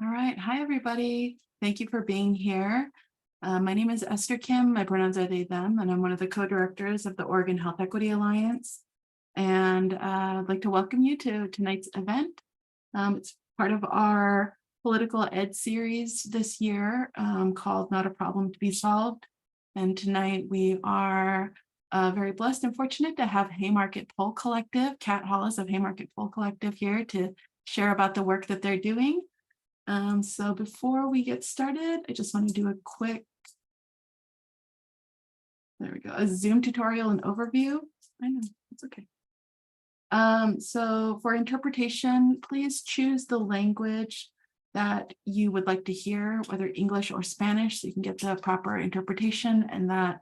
All right. Hi, everybody. Thank you for being here. My name is Esther Kim. My pronouns are they, them, and I'm one of the co-directors of the Oregon Health Equity Alliance. And I'd like to welcome you to tonight's event. It's part of our political ed series this year called Not a Problem to be Solved. And tonight we are very blessed and fortunate to have Haymarket Poll Collective, Kat Hollis of Haymarket Poll Collective here to share about the work that they're doing. So before we get started, I just want to do a quick, there we go, a Zoom tutorial and overview. I know, it's okay. So for interpretation, please choose the language that you would like to hear, whether English or Spanish, so you can get the proper interpretation and that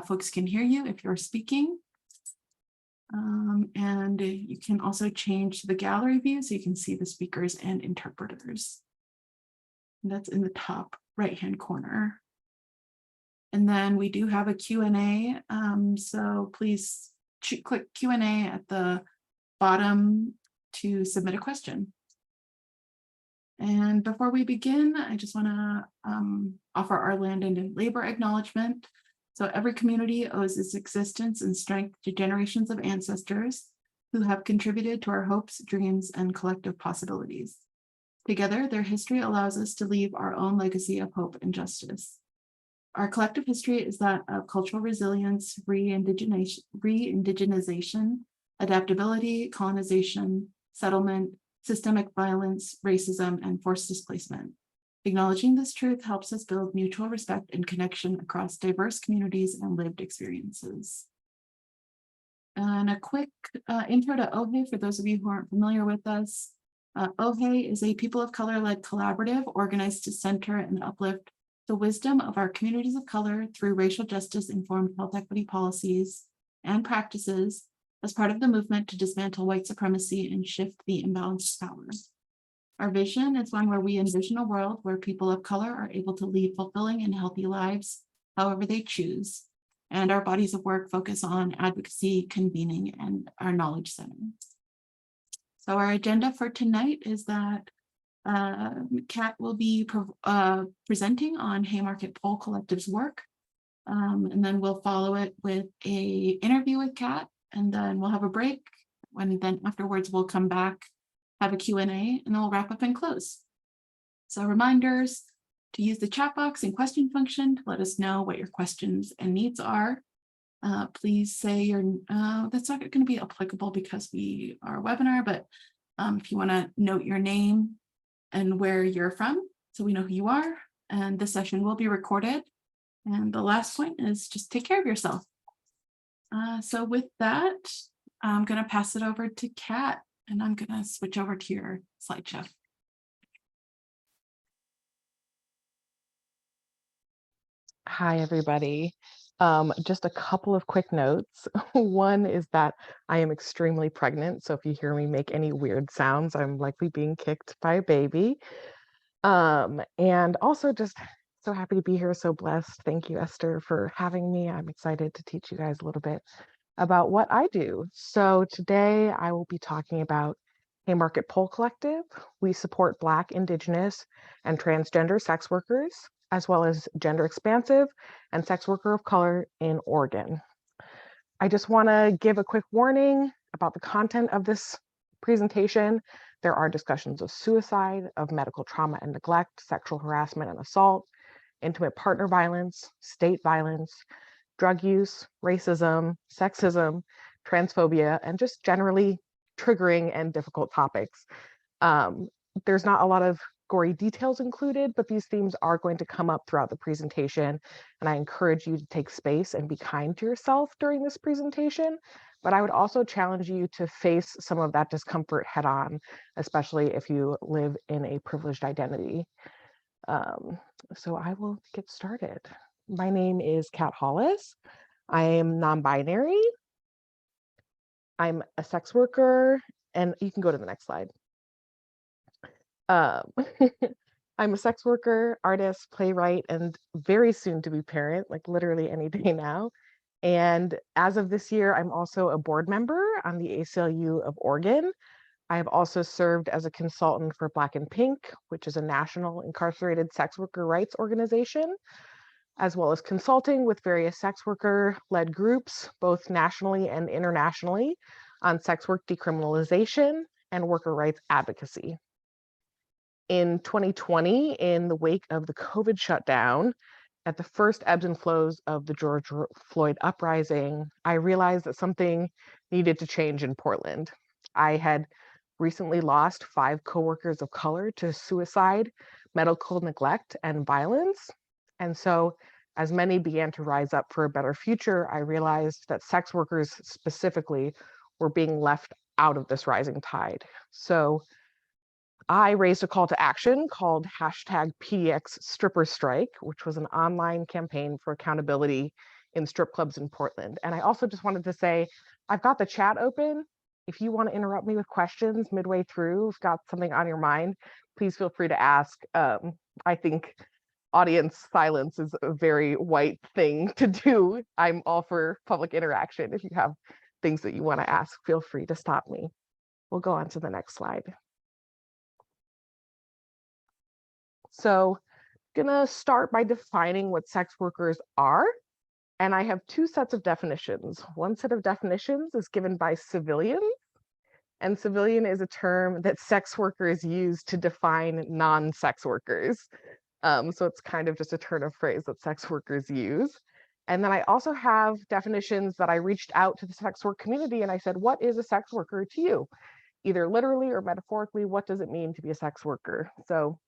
folks can hear you if you're speaking. And you can also change the gallery view so you can see the speakers and interpreters. And that's in the top right-hand corner. And then we do have a Q&A. So please click Q&A at the bottom to submit a question. And before we begin, I just want to offer our land and labor acknowledgement. So every community owes its existence and strength to generations of ancestors who have contributed to our hopes, dreams, and collective possibilities. Together, their history allows us to leave our own legacy of hope and justice. Our collective history is that of cultural resilience, re-indigenization, adaptability, colonization, settlement, systemic violence, racism, and forced displacement. Acknowledging this truth helps us build mutual respect and connection across diverse communities and lived experiences. And a quick intro to OHEA for those of you who aren't familiar with us. OHEA is a people of color-led collaborative organized to center and uplift the wisdom of our communities of color through racial justice-informed health equity policies and practices as part of the movement to dismantle white supremacy and shift the imbalance of power. Our vision is one where we envision a world where people of color are able to lead fulfilling and healthy lives however they choose. And our bodies of work focus on advocacy, convening, and our knowledge center. So our agenda for tonight is that Kat will be presenting on Haymarket Poll Collective's work. And then we'll follow it with an interview with Kat, and then we'll have a break. And then afterwards, we'll come back, have a Q&A, and then we'll wrap up and close. So reminders to use the chat box and question function to let us know what your questions and needs are. Please say your, that's not going to be applicable because we are a webinar, but if you want to note your name and where you're from, so we know who you are, and this session will be recorded. And the last point is just take care of yourself. So with that, I'm going to pass it over to Kat, and I'm going to switch over to your slideshow. Hi, everybody. Just a couple of quick notes. One is that I am extremely pregnant, so if you hear me make any weird sounds, I'm likely being kicked by a baby. And also just so happy to be here, so blessed. Thank you, Esther, for having me. I'm excited to teach you guys a little bit about what I do. So today I will be talking about Haymarket Poll Collective. We support Black, Indigenous, and transgender sex workers, as well as gender expansive and sex worker of color in Oregon. I just want to give a quick warning about the content of this presentation. There are discussions of suicide, of medical trauma and neglect, sexual harassment and assault, intimate partner violence, state violence, drug use, racism, sexism, transphobia, and just generally triggering and difficult topics. There's not a lot of gory details included, but these themes are going to come up throughout the presentation, and I encourage you to take space and be kind to yourself during this presentation. But I would also challenge you to face some of that discomfort head on, especially if you live in a privileged identity. So I will get started. My name is Kat Hollis. I am non-binary. I'm a sex worker, and you can go to the next slide. I'm a sex worker, artist, playwright, and very soon to be parent, like literally any day now. And as of this year, I'm also a board member on the ACLU of Oregon, I have also served as a consultant for Black and Pink, which is a national incarcerated sex worker rights organization, as well as consulting with various sex worker-led groups, both nationally and internationally, on sex work decriminalization and worker rights advocacy. In 2020, in the wake of the COVID shutdown, at the first ebbs and flows of the George Floyd uprising, I realized that something needed to change in Portland. I had recently lost 5 coworkers of color to suicide, medical neglect, and violence. And so, as many began to rise up for a better future, I realized that sex workers specifically were being left out of this rising tide. So I raised a call to action called #PDX Stripper Strike, which was an online campaign for accountability in strip clubs in Portland. And I also just wanted to say, I've got the chat open. If you want to interrupt me with questions midway through, if you've got something on your mind, please feel free to ask. I think audience silence is a very white thing to do. I'm all for public interaction. If you have things that you want to ask, feel free to stop me. We'll go on to the next slide. So I'm gonna start by defining what sex workers are. And I have 2 sets of definitions. One set of definitions is given by civilians, and civilian is a term that sex workers use to define non-sex workers. So it's kind of just a turn of phrase that sex workers use. And then I also have definitions that I reached out to the sex work community and I said, what is a sex worker to you? Either literally or metaphorically, what does it mean to be a sex worker? So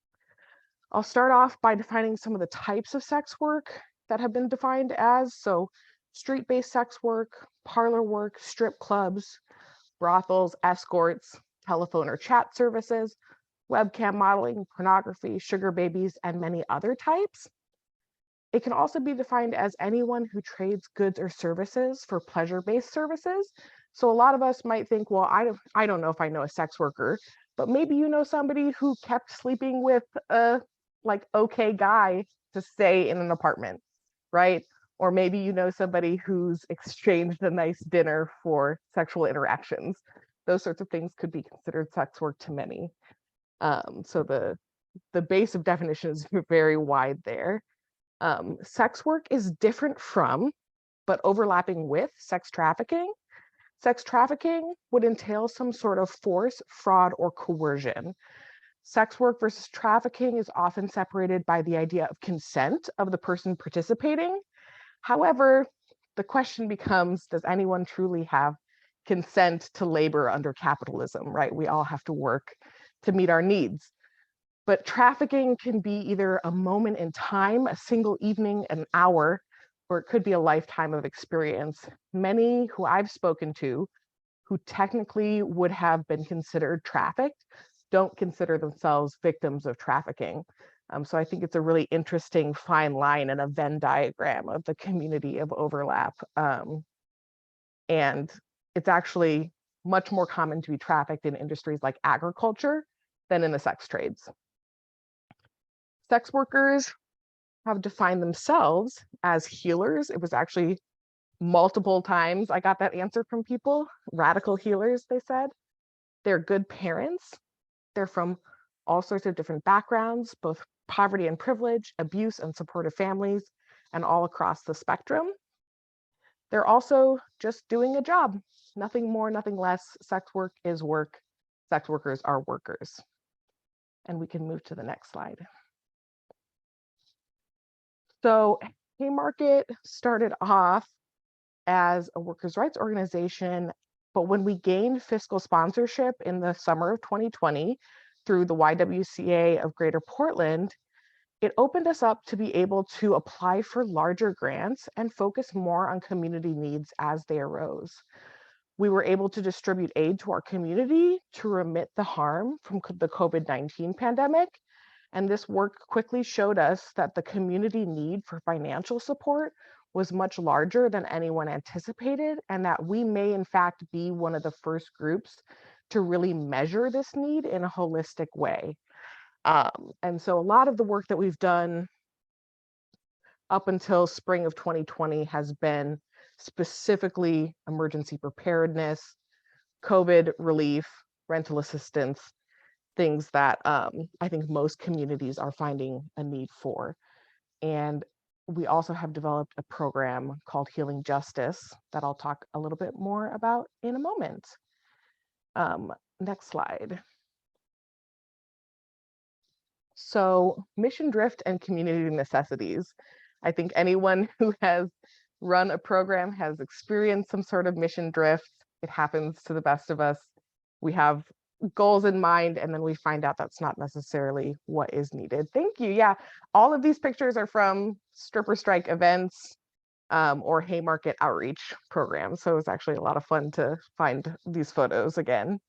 I'll start off by defining some of the types of sex work that have been defined as. So street-based sex work, parlor work, strip clubs, brothels, escorts, telephone or chat services, webcam modeling, pornography, sugar babies, and many other types. It can also be defined as anyone who trades goods or services for pleasure-based services. So a lot of us might think, well, I don't know if I know a sex worker, but maybe you know somebody who kept sleeping with a okay guy to stay in an apartment, right? Or maybe you know somebody who's exchanged a nice dinner for sexual interactions. Those sorts of things could be considered sex work to many. So the base of definition is very wide there. Sex work is different from, but overlapping with sex trafficking. Sex trafficking would entail some sort of force, fraud, or coercion. Sex work versus trafficking is often separated by the idea of consent of the person participating. However, the question becomes, does anyone truly have consent to labor under capitalism, right? We all have to work to meet our needs. But trafficking can be either a moment in time, a single evening, an hour, or it could be a lifetime of experience. Many who I've spoken to who technically would have been considered trafficked don't consider themselves victims of trafficking. So I think it's a really interesting fine line and a Venn diagram of the community of overlap. And it's actually much more common to be trafficked in industries like agriculture than in the sex trades. Sex workers have defined themselves as healers. It was actually multiple times I got that answer from people. Radical healers, they said. They're good parents. They're from all sorts of different backgrounds, both poverty and privilege, abuse and supportive families, and all across the spectrum. They're also just doing a job. Nothing more, nothing less. Sex work is work. Sex workers are workers. And we can move to the next slide. So Haymarket started off as a workers' rights organization, but when we gained fiscal sponsorship in the summer of 2020 through the YWCA of Greater Portland, it opened us up to be able to apply for larger grants and focus more on community needs as they arose. We were able to distribute aid to our community to remit the harm from the COVID-19 pandemic. And this work quickly showed us that the community need for financial support was much larger than anyone anticipated, and that we may in fact be one of the first groups to really measure this need in a holistic way. And so a lot of the work that we've done up until spring of 2020 has been specifically emergency preparedness, COVID relief, rental assistance, things that I think most communities are finding a need for. And we also have developed a program called Healing Justice that I'll talk a little bit more about in a moment. Next slide. So mission drift and community necessities. I think anyone who has run a program has experienced some sort of mission drift. It happens to the best of us. We have goals in mind, and then we find out that's not necessarily what is needed. Thank you. Yeah, all of these pictures are from stripper strike events or Haymarket outreach programs. So it's actually a lot of fun to find these photos again.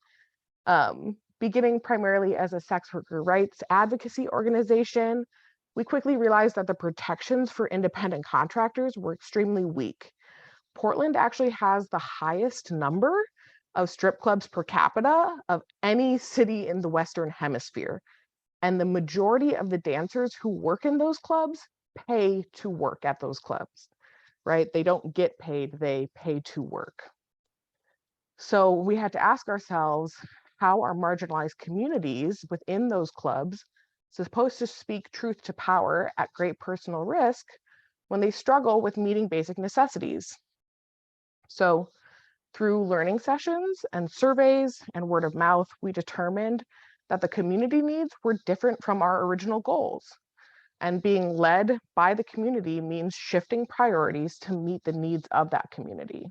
Beginning primarily as a sex worker rights advocacy organization, we quickly realized that the protections for independent contractors were extremely weak. Portland actually has the highest number of strip clubs per capita of any city in the Western Hemisphere. And the majority of the dancers who work in those clubs pay to work at those clubs, right? They don't get paid, they pay to work. So we had to ask ourselves, how are marginalized communities within those clubs supposed to speak truth to power at great personal risk when they struggle with meeting basic necessities? So through learning sessions and surveys and word of mouth, we determined that the community needs were different from our original goals. And being led by the community means shifting priorities to meet the needs of that community.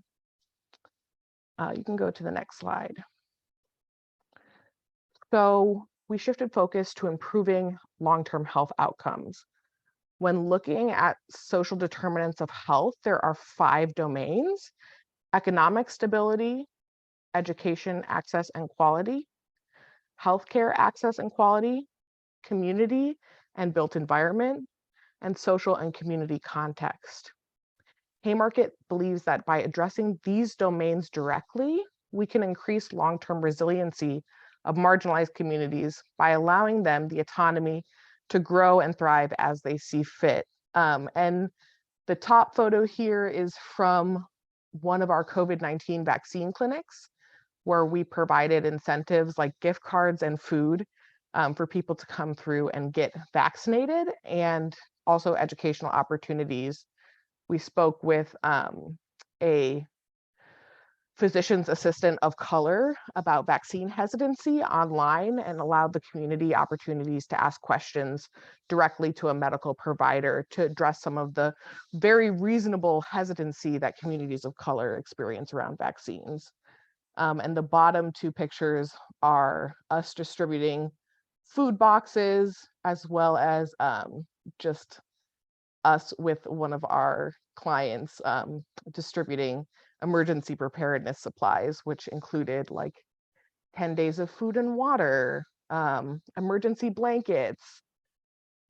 You can go to the next slide. So we shifted focus to improving long-term health outcomes. When looking at social determinants of health, there are 5 domains: economic stability, education access and quality, healthcare access and quality, community and built environment, and social and community context. Haymarket believes that by addressing these domains directly, we can increase long-term resiliency of marginalized communities by allowing them the autonomy to grow and thrive as they see fit. And the top photo here is from one of our COVID-19 vaccine clinics, where we provided incentives like gift cards and food for people to come through and get vaccinated, and also educational opportunities. We spoke with a physician's assistant of color about vaccine hesitancy online and allowed the community opportunities to ask questions directly to a medical provider to address some of the very reasonable hesitancy that communities of color experience around vaccines. And the bottom 2 pictures are us distributing food boxes, as well as just us with one of our clients distributing emergency preparedness supplies, which included like 10 days of food and water, emergency blankets,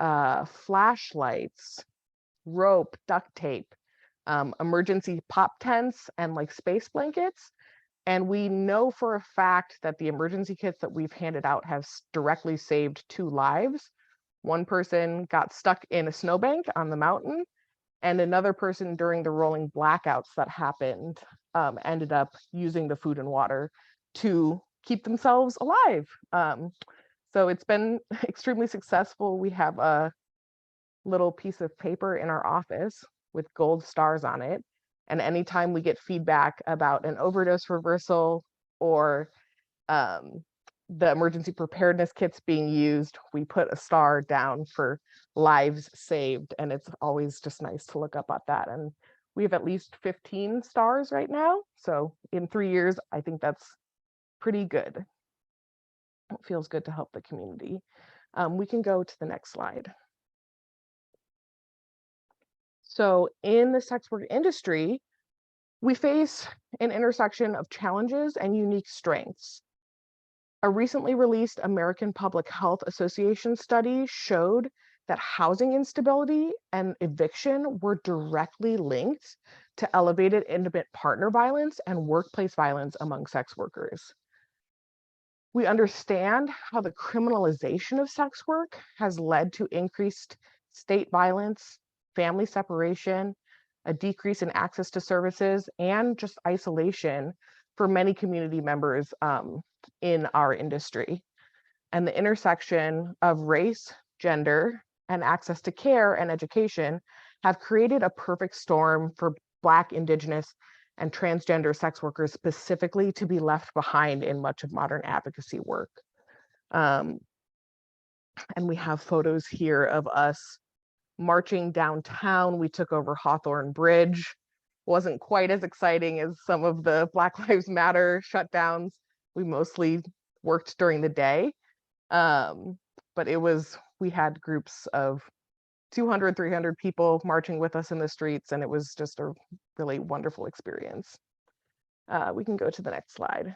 flashlights, rope, duct tape, emergency pop tents, and like space blankets. And we know for a fact that the emergency kits that we've handed out have directly saved 2 lives. One person got stuck in a snowbank on the mountain, and another person during the rolling blackouts that happened ended up using the food and water to keep themselves alive. So it's been extremely successful. We have a little piece of paper in our office with gold stars on it. And anytime we get feedback about an overdose reversal or the emergency preparedness kits being used, we put a star down for lives saved. And it's always just nice to look up at that. And we have at least 15 stars right now. So in 3 years, I think that's pretty good. It feels good to help the community. We can go to the next slide. So in the sex work industry, we face an intersection of challenges and unique strengths. A recently released American Public Health Association study showed that housing instability and eviction were directly linked to elevated intimate partner violence and workplace violence among sex workers. We understand how the criminalization of sex work has led to increased state violence, family separation, a decrease in access to services, and just isolation for many community members in our industry. And the intersection of race, gender, and access to care and education have created a perfect storm for Black, Indigenous, and transgender sex workers specifically to be left behind in much of modern advocacy work. And we have photos here of us marching downtown. We took over Hawthorne Bridge. Wasn't quite as exciting as some of the Black Lives Matter shutdowns. We mostly worked during the day. But we had groups of 200, 300 people marching with us in the streets, and it was just a really wonderful experience. We can go to the next slide.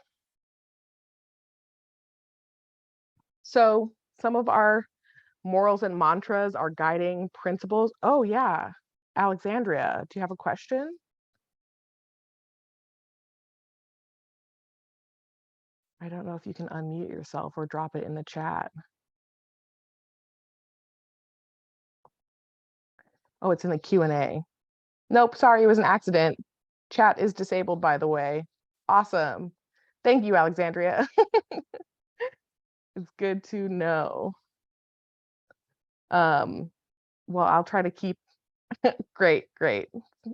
So some of our morals and mantras, our guiding principles. Oh yeah, Alexandria, do you have a question? I don't know if you can unmute yourself or drop it in the chat. Oh, it's in the Q&A. Nope, sorry, it was an accident. Chat is disabled, by the way. Awesome. Thank you, Alexandria. It's good to know. Well, I'll try to keep, great.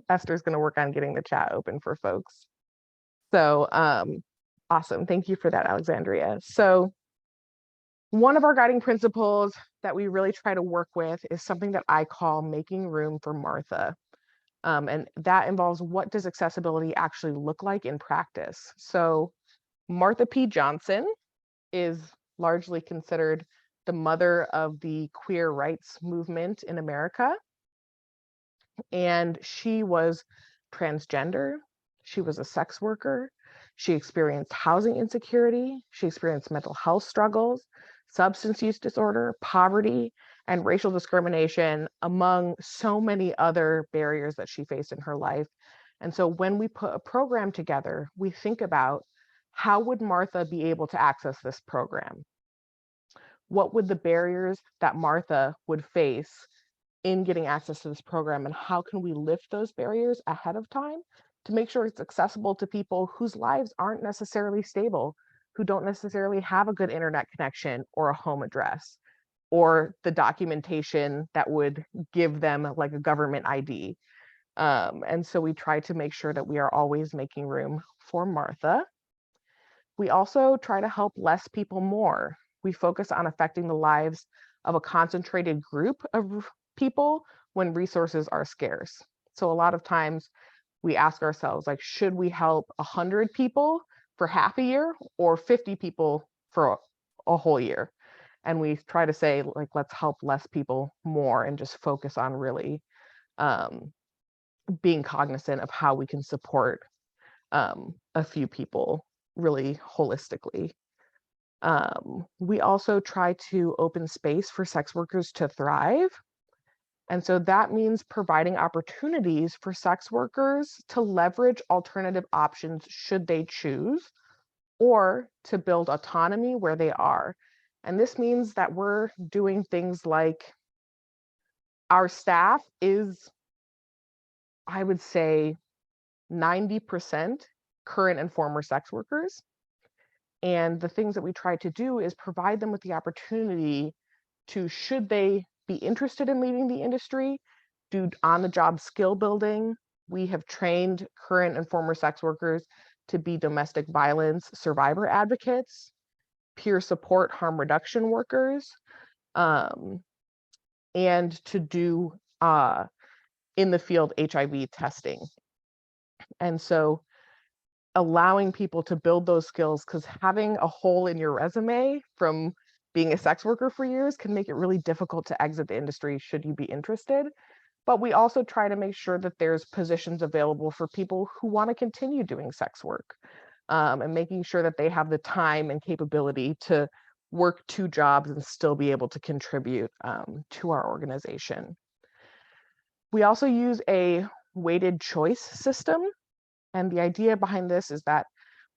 Esther's gonna work on getting the chat open for folks. So awesome, thank you for that, Alexandria. So one of our guiding principles that we really try to work with is something that I call making room for Martha. And that involves, what does accessibility actually look like in practice? So Martha P. Johnson is largely considered the mother of the queer rights movement in America. And she was transgender. She was a sex worker. She experienced housing insecurity. She experienced mental health struggles, substance use disorder, poverty, and racial discrimination, among so many other barriers that she faced in her life. And so when we put a program together, we think about, how would Martha be able to access this program? What would the barriers that Martha would face in getting access to this program, and how can we lift those barriers ahead of time to make sure it's accessible to people whose lives aren't necessarily stable, who don't necessarily have a good internet connection or a home address, or the documentation that would give them like a government ID. And so we try to make sure that we are always making room for Martha. We also try to help less people more. We focus on affecting the lives of a concentrated group of people when resources are scarce. So a lot of times we ask ourselves, like, should we help 100 people for half a year or 50 people for a whole year? And we try to say, like, let's help less people more and just focus on really being cognizant of how we can support a few people really holistically. We also try to open space for sex workers to thrive. And so that means providing opportunities for sex workers to leverage alternative options should they choose, or to build autonomy where they are. And this means that we're doing things like, our staff is, I would say, 90% current and former sex workers. And the things that we try to do is provide them with the opportunity to, should they be interested in leaving the industry, do on-the-job skill building. We have trained current and former sex workers to be domestic violence survivor advocates, peer support harm reduction workers, and to do in the field HIV testing. And so allowing people to build those skills, because having a hole in your resume from being a sex worker for years can make it really difficult to exit the industry should you be interested. But we also try to make sure that there's positions available for people who want to continue doing sex work, and making sure that they have the time and capability to work 2 jobs and still be able to contribute to our organization. We also use a weighted choice system. And the idea behind this is that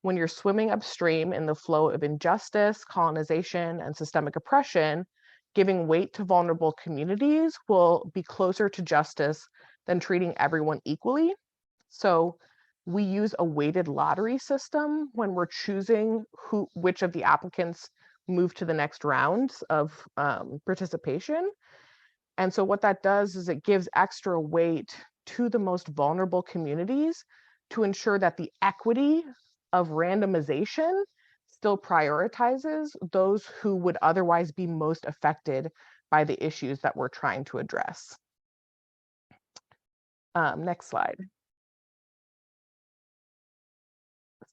when you're swimming upstream in the flow of injustice, colonization, and systemic oppression, giving weight to vulnerable communities will be closer to justice than treating everyone equally. So We use a weighted lottery system when we're choosing which of the applicants move to the next rounds of participation. And so what that does is it gives extra weight to the most vulnerable communities to ensure that the equity of randomization still prioritizes those who would otherwise be most affected by the issues that we're trying to address. Next slide.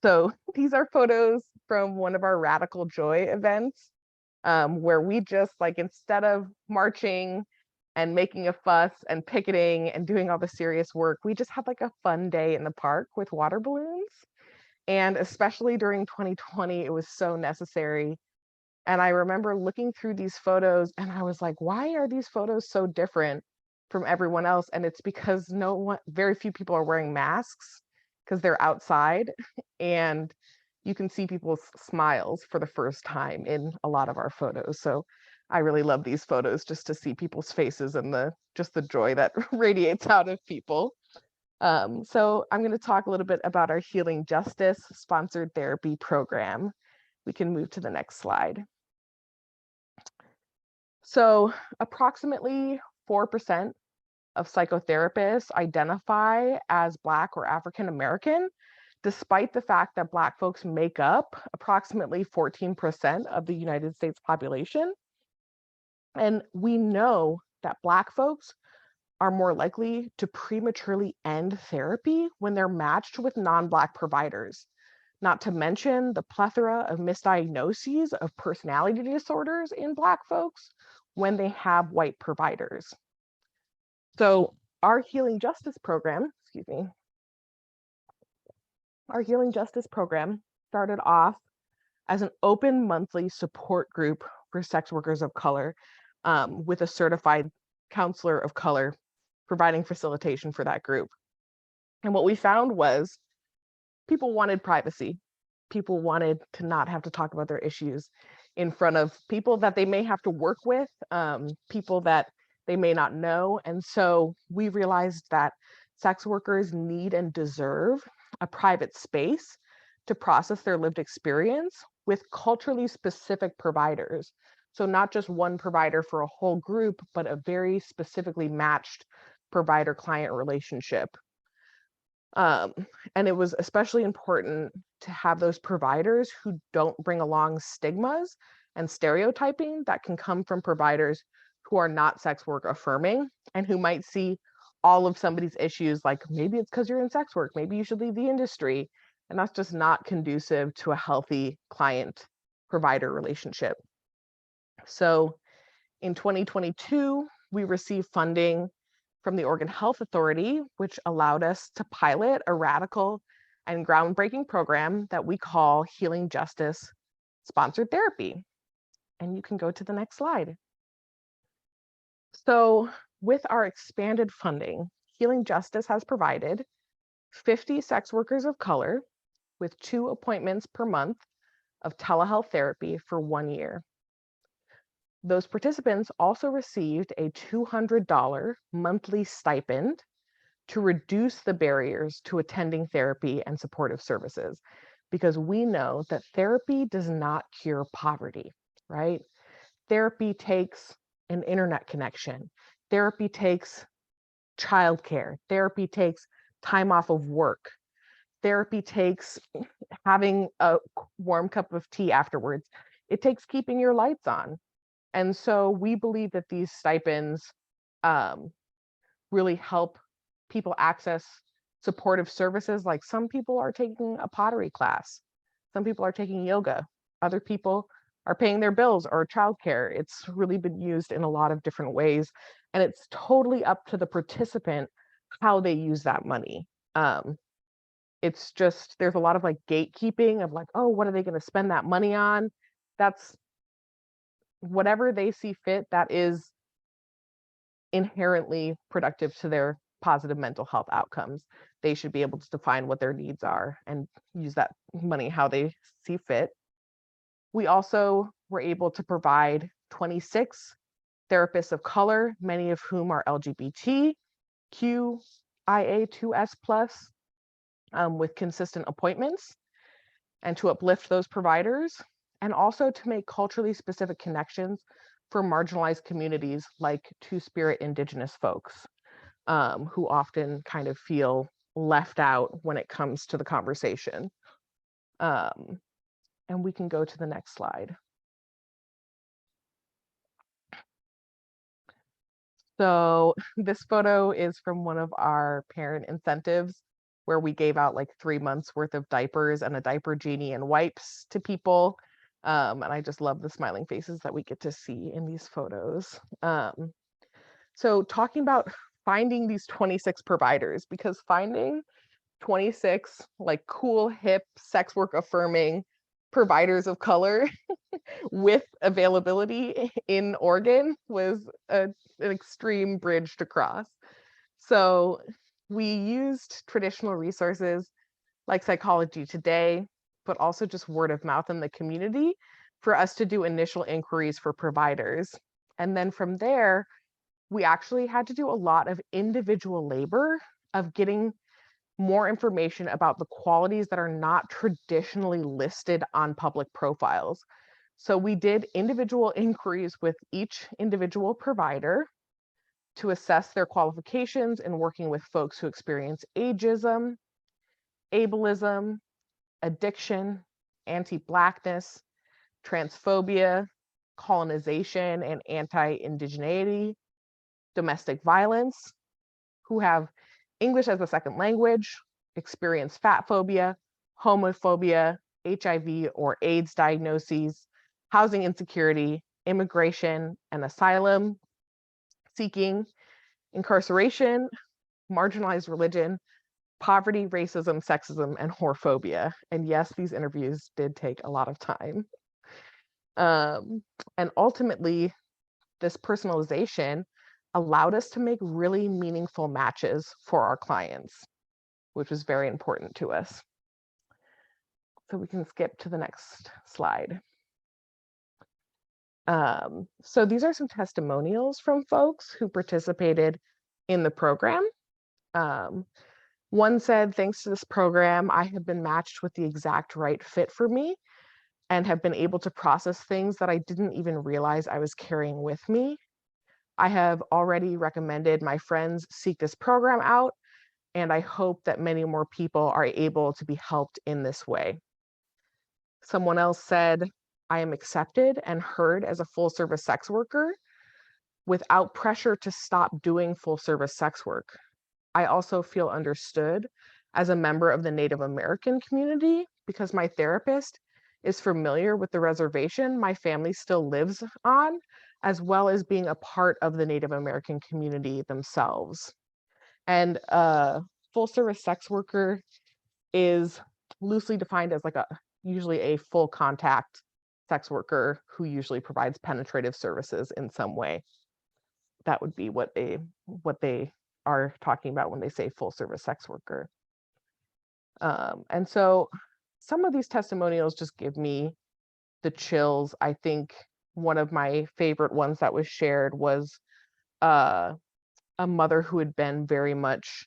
So these are photos from one of our Radical Joy events, where we just like, instead of marching and making a fuss and picketing and doing all the serious work, we just had like a fun day in the park with water balloons. And especially during 2020, it was so necessary. And I remember looking through these photos and I was like, why are these photos so different from everyone else? And it's because very few people are wearing masks because they're outside, and you can see people's smiles for the first time in a lot of our photos. So I really love these photos just to see people's faces and just the joy that radiates out of people. So I'm going to talk a little bit about our Healing Justice sponsored therapy program. We can move to the next slide. So approximately 4% of psychotherapists identify as Black or African American, despite the fact that Black folks make up approximately 14% of the United States population. And we know that Black folks are more likely to prematurely end therapy when they're matched with non-Black providers, not to mention the plethora of misdiagnoses of personality disorders in Black folks when they have white providers. So our Healing Justice program, our Healing Justice program started off as an open monthly support group for sex workers of color, with a certified counselor of color providing facilitation for that group. And what we found was people wanted privacy. People wanted to not have to talk about their issues in front of people that they may have to work with, people that they may not know. And so we realized that sex workers need and deserve a private space to process their lived experience with culturally specific providers. So not just one provider for a whole group, but a very specifically matched provider-client relationship. And it was especially important to have those providers who don't bring along stigmas and stereotyping that can come from providers who are not sex work affirming and who might see all of somebody's issues like, maybe it's because you're in sex work, maybe you should leave the industry. And that's just not conducive to a healthy client provider relationship. So in 2022, we received funding from the Oregon Health Authority, which allowed us to pilot a radical and groundbreaking program that we call Healing Justice Sponsored Therapy. And you can go to the next slide. So with our expanded funding, Healing Justice has provided 50 sex workers of color with 2 appointments per month of telehealth therapy for 1 year. Those participants also received a $200 monthly stipend to reduce the barriers to attending therapy and supportive services, because we know that therapy does not cure poverty, right? Therapy takes an internet connection. Therapy takes childcare. Therapy takes time off of work. Therapy takes having a warm cup of tea afterwards. It takes keeping your lights on. And so we believe that these stipends really help people access supportive services. Like, some people are taking a pottery class, some people are taking yoga, other people are paying their bills or childcare. It's really been used in a lot of different ways, and it's totally up to the participant how they use that money. It's just, there's a lot of like gatekeeping of like, oh, what are they going to spend that money on? That's whatever they see fit, that is inherently productive to their positive mental health outcomes. They should be able to define what their needs are and use that money how they see fit. We also were able to provide 26 therapists of color, many of whom are LGBTQIA2S+, with consistent appointments and to uplift those providers, and also to make culturally specific connections for marginalized communities like Two-Spirit Indigenous folks, who often kind of feel left out when it comes to the conversation. And we can go to the next slide. So this photo is from one of our parent incentives where we gave out like 3 months worth of diapers and a diaper genie and wipes to people. And I just love the smiling faces that we get to see in these photos. So talking about finding these 26 providers, because finding 26 like cool, hip, sex work affirming providers of color with availability in Oregon was an extreme bridge to cross. So we used traditional resources like Psychology Today, but also just word of mouth in the community for us to do initial inquiries for providers. And then from there, we actually had to do a lot of individual labor of getting more information about the qualities that are not traditionally listed on public profiles. So we did individual inquiries with each individual provider to assess their qualifications in working with folks who experience ageism, ableism, addiction, anti-Blackness, transphobia, colonization and anti-indigeneity, domestic violence, who have English as a second language, experience fat phobia, homophobia, HIV or AIDS diagnoses, housing insecurity, immigration and asylum seeking, incarceration, marginalized religion, poverty, racism, sexism, and whorephobia. And yes, these interviews did take a lot of time. And ultimately, this personalization allowed us to make really meaningful matches for our clients, which was very important to us. So we can skip to the next slide. So these are some testimonials from folks who participated in the program. One said, thanks to this program, I have been matched with the exact right fit for me and have been able to process things that I didn't even realize I was carrying with me. I have already recommended my friends seek this program out, and I hope that many more people are able to be helped in this way. Someone else said, I am accepted and heard as a full-service sex worker without pressure to stop doing full-service sex work. I also feel understood as a member of the Native American community because my therapist is familiar with the reservation my family still lives on, as well as being a part of the Native American community themselves. And full-service sex worker is loosely defined as like usually a full contact sex worker who usually provides penetrative services in some way. That would be what they are talking about when they say full service sex worker. And so some of these testimonials just give me the chills. I think one of my favorite ones that was shared was a mother who had been very much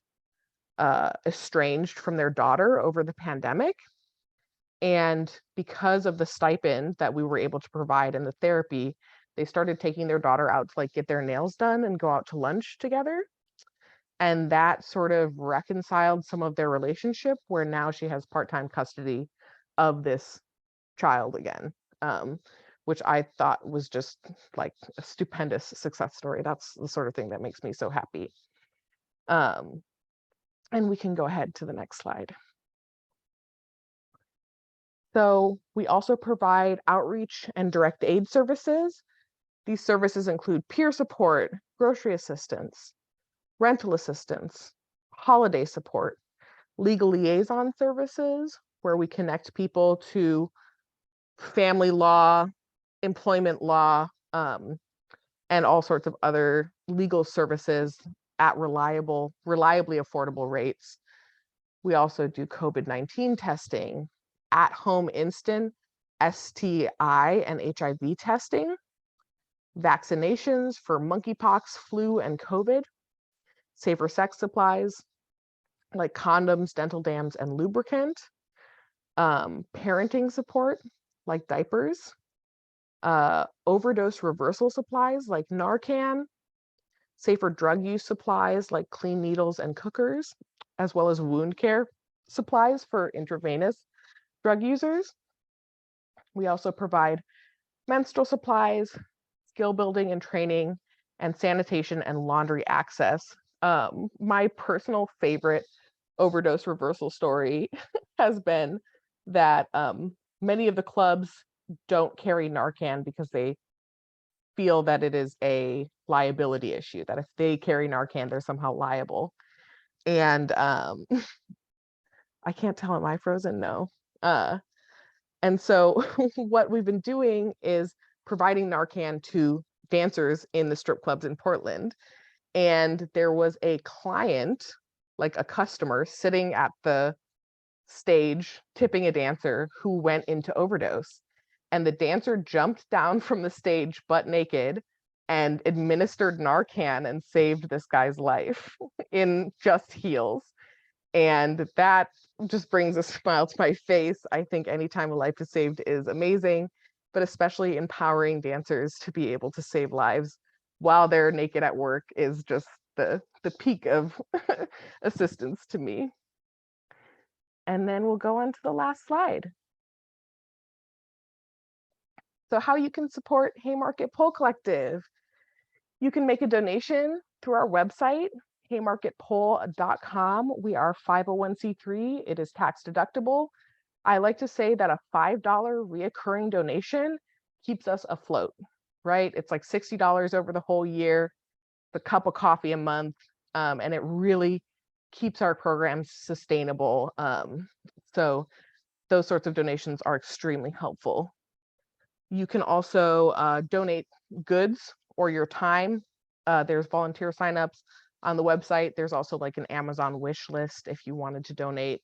estranged from their daughter over the pandemic. And because of the stipend that we were able to provide in the therapy, they started taking their daughter out to like get their nails done and go out to lunch together. And that sort of reconciled some of their relationship where now she has part-time custody of this child again, which I thought was just like a stupendous success story. That's the sort of thing that makes me so happy. And we can go ahead to the next slide. So we also provide outreach and direct aid services. These services include peer support, grocery assistance, rental assistance, holiday support, legal liaison services, where we connect people to family law, employment law, and all sorts of other legal services at reliably affordable rates. We also do COVID-19 testing, at-home instant STI and HIV testing, vaccinations for monkeypox, flu, and COVID, safer sex supplies, like condoms, dental dams, and lubricant, parenting support, like diapers, overdose reversal supplies, like Narcan, safer drug use supplies, like clean needles and cookers, as well as wound care supplies for intravenous drug users. We also provide menstrual supplies, skill building and training, and sanitation and laundry access. My personal favorite overdose reversal story has been that many of the clubs don't carry Narcan because they feel that it is a liability issue, that if they carry Narcan, they're somehow liable. And I can't tell, am I frozen? No. And so what we've been doing is providing Narcan to dancers in the strip clubs in Portland. And there was a client, like a customer, sitting at the stage tipping a dancer who went into overdose. And the dancer jumped down from the stage butt naked and administered Narcan and saved this guy's life in just heels. And that just brings a smile to my face. I think anytime a life is saved is amazing, but especially empowering dancers to be able to save lives while they're naked at work is just the peak of assistance to me. And then we'll go on to the last slide. So how you can support Haymarket Pole Collective. You can make a donation through our website, haymarketpole.com. We are 501c3. It is tax deductible. I like to say that a $5 reoccurring donation keeps us afloat, right? It's like $60 over the whole year, the cup of coffee a month, and it really keeps our programs sustainable. So those sorts of donations are extremely helpful. You can also donate goods or your time. There's volunteer signups on the website. There's also like an Amazon wish list if you wanted to donate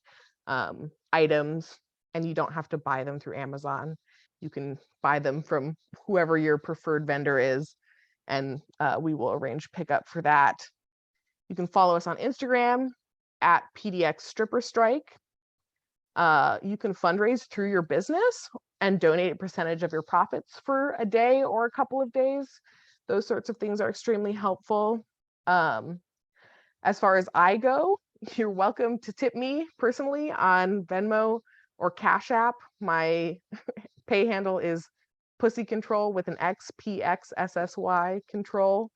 items, and you don't have to buy them through Amazon. You can buy them from whoever your preferred vendor is, and we will arrange pickup for that. You can follow us on Instagram at PDX Stripper Strike. You can fundraise through your business and donate a percentage of your profits for a day or a couple of days. Those sorts of things are extremely helpful. As far as I go, you're welcome to tip me personally on Venmo or Cash App. My pay handle is Pussy Control with an X, PXSSY Control.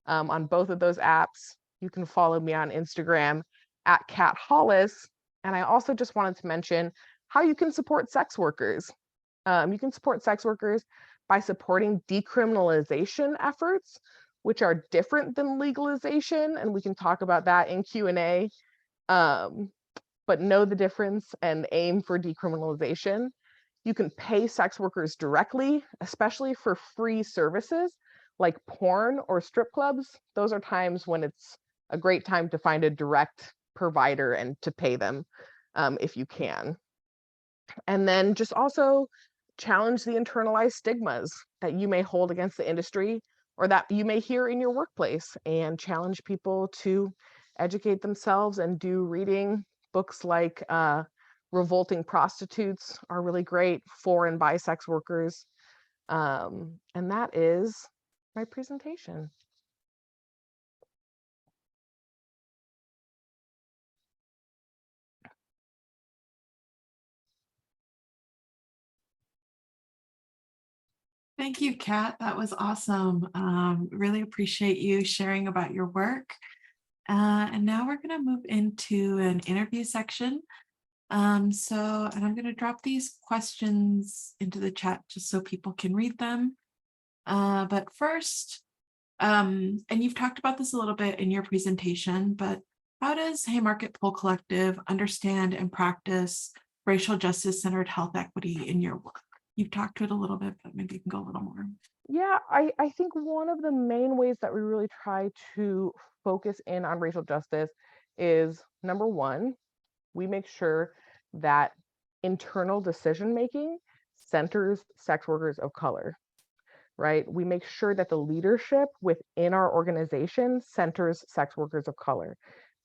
On both of those apps, you can follow me on Instagram at Kat Hollis. And I also just wanted to mention how you can support sex workers. You can support sex workers by supporting decriminalization efforts, which are different than legalization, and we can talk about that in Q&A. But know the difference and aim for decriminalization. You can pay sex workers directly, especially for free services like porn or strip clubs. Those are times when it's a great time to find a direct provider and to pay them if you can. And then just also challenge the internalized stigmas that you may hold against the industry or that you may hear in your workplace, and challenge people to educate themselves and do reading. Books like Revolting Prostitutes are really great for and by sex workers. And that is my presentation. Thank you, Kat. That was awesome. Really appreciate you sharing about your work. And now we're going to move into an interview section. And I'm going to drop these questions into the chat just so people can read them. But first, and you've talked about this a little bit in your presentation, but how does Haymarket Pole Collective understand and practice racial justice centered health equity in your work? You've talked to it a little bit, but maybe you can go a little more. Yeah, I think one of the main ways that we really try to focus in on racial justice is, number one, we make sure that internal decision making centers sex workers of color, right? We make sure that the leadership within our organization centers sex workers of color,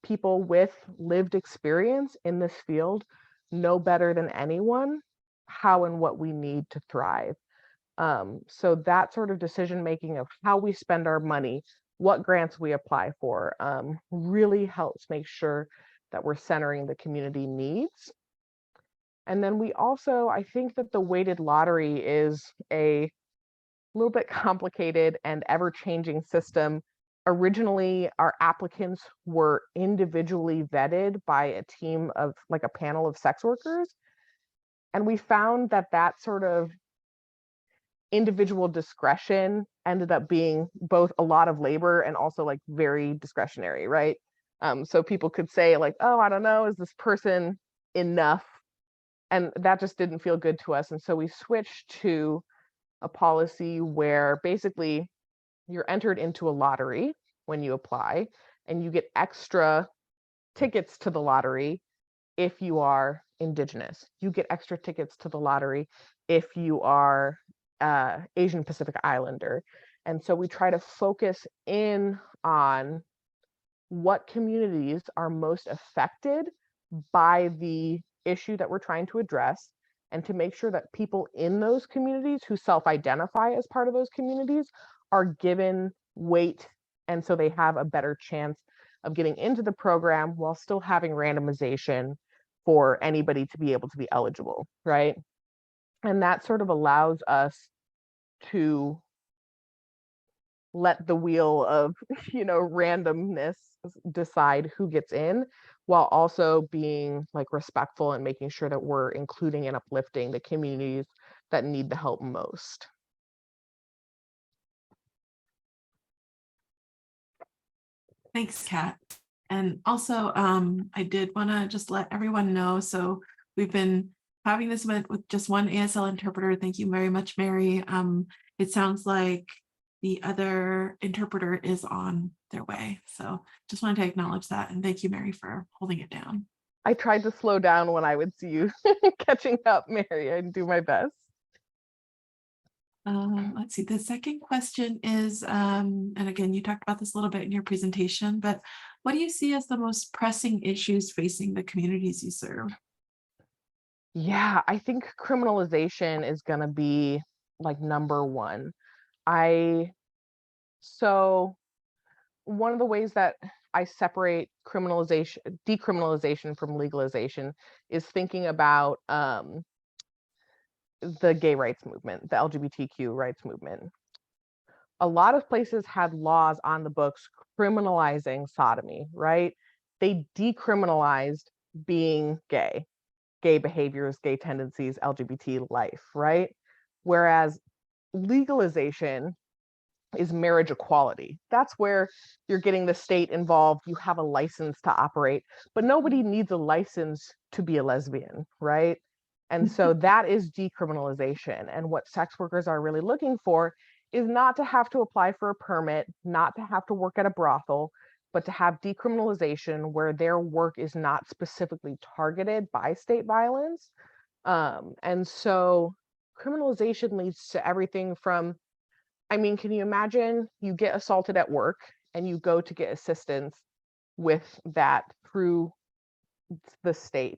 people with lived experience in this field know better than anyone how and what we need to thrive. So that sort of decision making of how we spend our money, what grants we apply for, really helps make sure that we're centering the community needs. And then we also, I think that the weighted lottery is a little bit complicated and ever changing system. Originally, our applicants were individually vetted by a team of like a panel of sex workers. And we found that that sort of individual discretion ended up being both a lot of labor and also like very discretionary, right? So people could say like, oh, I don't know, is this person enough? And that just didn't feel good to us. And so we switched to a policy where basically you're entered into a lottery when you apply, and you get extra tickets to the lottery if you are Indigenous. You get extra tickets to the lottery if you are Asian Pacific Islander. And so we try to focus in on what communities are most affected by the issue that we're trying to address, and to make sure that people in those communities who self-identify as part of those communities are given weight, and so they have a better chance of getting into the program while still having randomization for anybody to be able to be eligible, right? And that sort of allows us to let the wheel of randomness decide who gets in, while also being like respectful and making sure that we're including and uplifting the communities that need the help most. Thanks, Kat. And also, I did want to just let everyone know, so we've been having this event with just one ASL interpreter. Thank you very much, Mary. It sounds like the other interpreter is on their way. So just wanted to acknowledge that. And thank you, Mary, for holding it down. I tried to slow down when I would see you catching up, Mary. I'd do my best. Let's see, the second question is, and again, you talked about this a little bit in your presentation, but what do you see as the most pressing issues facing the communities you serve? Yeah, I think criminalization is going to be like number one. So one of the ways that I separate decriminalization from legalization is thinking about the gay rights movement, the LGBTQ rights movement. A lot of places had laws on the books criminalizing sodomy, right? They decriminalized being gay behaviors, gay tendencies, LGBT life, right? Whereas legalization is marriage equality. That's where you're getting the state involved. You have a license to operate, but nobody needs a license to be a lesbian, right? And so that is decriminalization. And what sex workers are really looking for is not to have to apply for a permit, not to have to work at a brothel, but to have decriminalization where their work is not specifically targeted by state violence. And so criminalization leads to everything from, I mean, can you imagine you get assaulted at work and you go to get assistance with that through the state?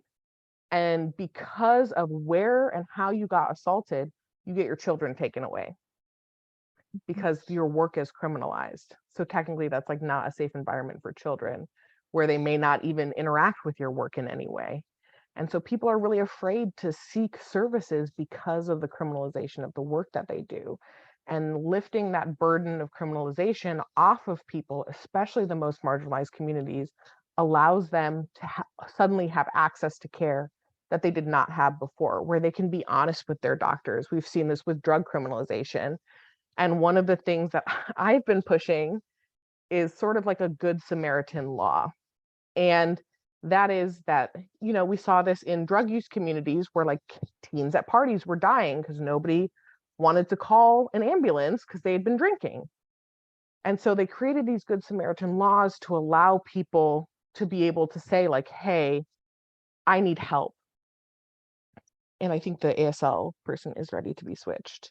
And because of where and how you got assaulted, you get your children taken away because your work is criminalized. So technically that's like not a safe environment for children, where they may not even interact with your work in any way. And so people are really afraid to seek services because of the criminalization of the work that they do. And lifting that burden of criminalization off of people, especially the most marginalized communities, allows them to suddenly have access to care that they did not have before, where they can be honest with their doctors. We've seen this with drug criminalization. And one of the things that I've been pushing is sort of like a Good Samaritan law. And that is that, we saw this in drug use communities where like teens at parties were dying because nobody wanted to call an ambulance because they had been drinking. And so they created these Good Samaritan laws to allow people to be able to say like, hey, I need help. And I think the ASL person is ready to be switched.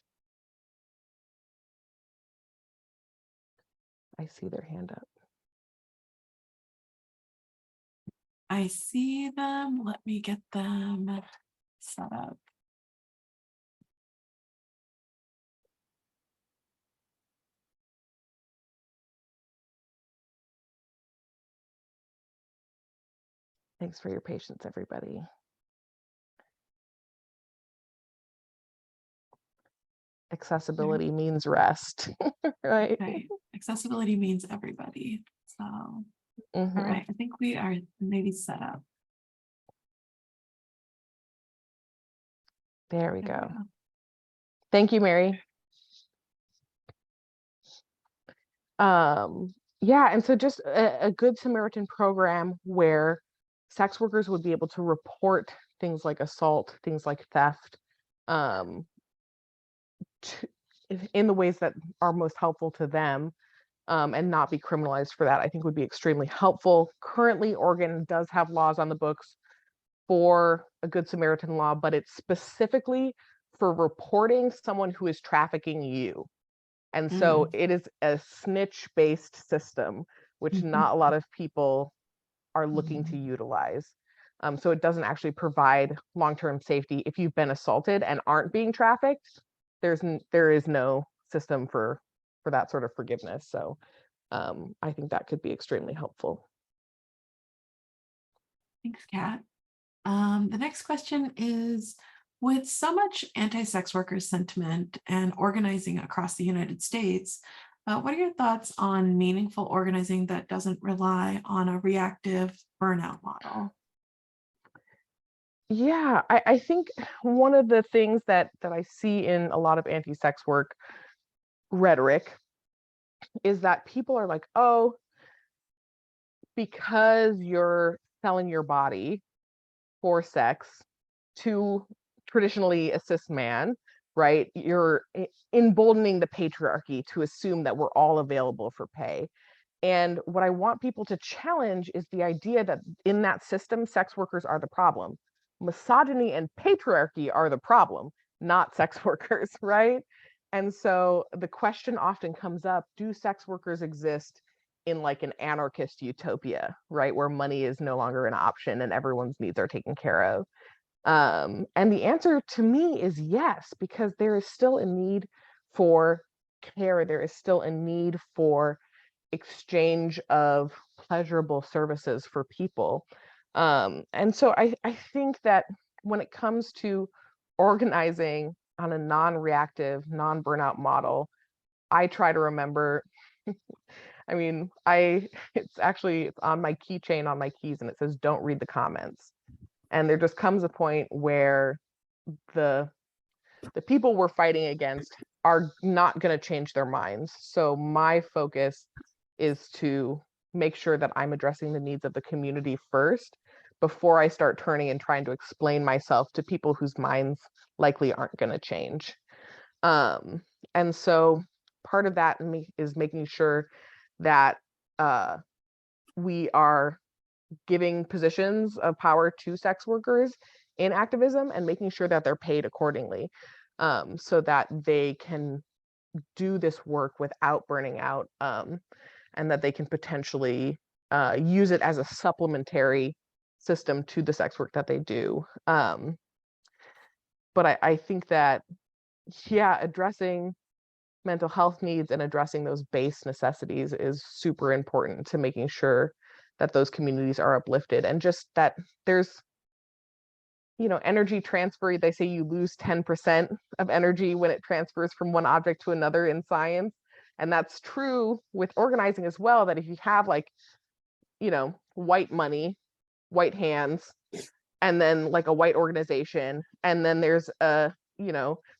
I see their hand up. I see them. Let me get them set up. Thanks for your patience, everybody. Accessibility means rest, right? Okay, accessibility means everybody. So, all Mhm. right, I think we are maybe set up. There we There we go. go. Thank you, Mary. Yeah, and so just a Good Samaritan program where sex workers would be able to report things like assault, things like theft, um, to, in the ways that are most helpful to them, and not be criminalized for that, I think would be extremely helpful. Currently, Oregon does have laws on the books for a Good Samaritan law, but it's specifically for reporting someone who is trafficking you. And so it is a snitch-based system, which not a lot of people are looking to utilize. So it doesn't actually provide long-term safety. If you've been assaulted and aren't being trafficked, there is no system for that sort of forgiveness. So I think that could be extremely helpful. Thanks, Kat. The next question is, with so much anti-sex workers sentiment and organizing across the United States, what are your thoughts on meaningful organizing that doesn't rely on a reactive burnout model? Yeah, I think one of the things that I see in a lot of anti-sex work rhetoric is that people are like, oh, because you're selling your body for sex to traditionally a cis man, right? You're emboldening the patriarchy to assume that we're all available for pay. And what I want people to challenge is the idea that in that system, sex workers are the problem. Misogyny and patriarchy are the problem, not sex workers, right? And so the question often comes up, do sex workers exist in like an anarchist utopia, right? Where money is no longer an option and everyone's needs are taken care of. And the answer to me is yes, because there is still a need for care. There is still a need for exchange of pleasurable services for people. And so I think that when it comes to organizing on a non-reactive, non-burnout model, I try to remember, I mean, it's on my keychain on my keys and it says, don't read the comments. And there just comes a point where the people we're fighting against are not going to change their minds. So my focus is to make sure that I'm addressing the needs of the community first before I start turning and trying to explain myself to people whose minds likely aren't going to change. And so part of that is making sure that we are giving positions of power to sex workers in activism and making sure that they're paid accordingly, so that they can do this work without burning out, and that they can potentially use it as a supplementary system to the sex work that they do. But I think that, yeah, addressing mental health needs and addressing those base necessities is super important to making sure that those communities are uplifted, and just that there's energy transfer. They say you lose 10% of energy when it transfers from one object to another in science, and that's true with organizing as well, that if you have like white money, white hands, and then like a white organization, and then there's a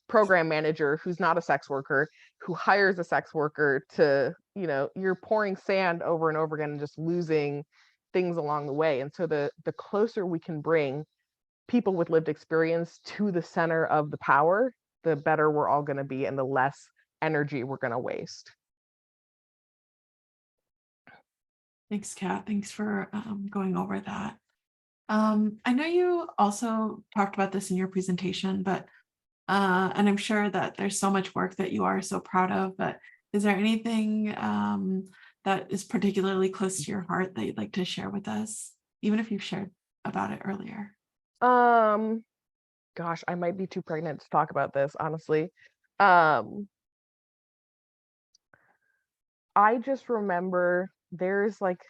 program manager who's not a sex worker who hires a sex worker to, you're pouring sand over and over again and just losing things along the way. And so the closer we can bring people with lived experience to the center of the power, the better we're all going to be and the less energy we're going to waste. Thanks, Kat. Thanks for going over that. I know you also talked about this in your presentation, but and I'm sure that there's so much work that you are so proud of, but is there anything that is particularly close to your heart that you'd like to share with us? even if you've shared about it earlier? Gosh, I might be too pregnant to talk about this, honestly. Um, I just remember there's like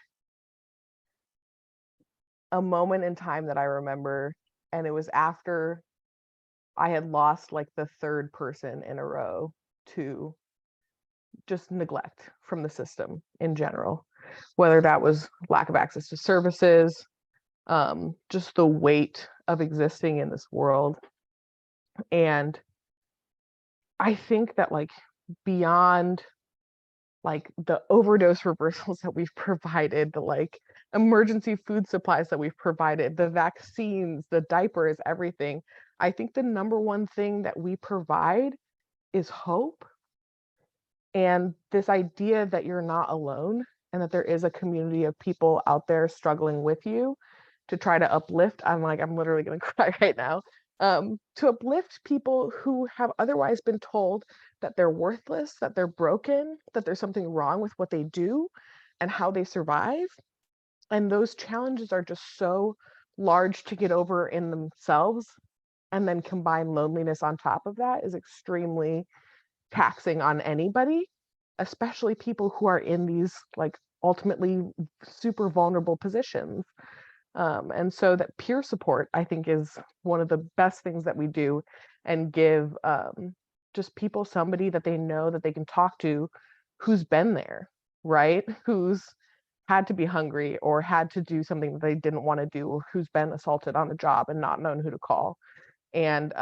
a moment in time that I remember, and it was after I had lost like the third person in a row to just neglect from the system in general, whether that was lack of access to services, just the weight of existing in this world. And I think that like beyond like the overdose reversals that we've provided, the like emergency food supplies that we've provided, the vaccines, the diapers, everything, I think the number one thing that we provide is hope. And this idea that you're not alone and that there is a community of people out there struggling with you to try to uplift. I'm literally going to cry right now. To uplift people who have otherwise been told that they're worthless, that they're broken, that there's something wrong with what they do and how they survive. And those challenges are just so large to get over in themselves. And then combine loneliness on top of that is extremely taxing on anybody, especially people who are in these like ultimately super vulnerable positions. And so that peer support, I think, is one of the best things that we do, and give just people somebody that they know that they can talk to who's been there, right? Who's had to be hungry or had to do something that they didn't want to do, or who's been assaulted on a job and not known who to call. And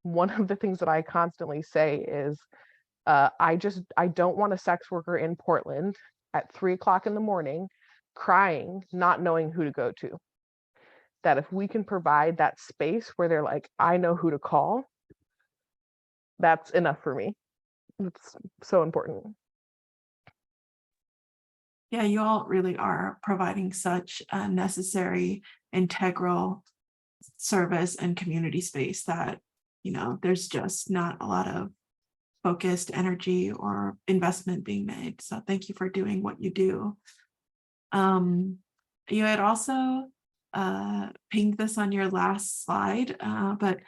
one of the things that I constantly say is, I don't want a sex worker in Portland at 3 o'clock in the morning crying, not knowing who to go to. That if we can provide that space where they're like, I know who to call, that's enough for me. It's so important. Yeah, you all really are providing such a necessary, integral service and community space that, there's just not a lot of focused energy or investment being made. So thank you for doing what you do. You had also pinged this on your last slide, but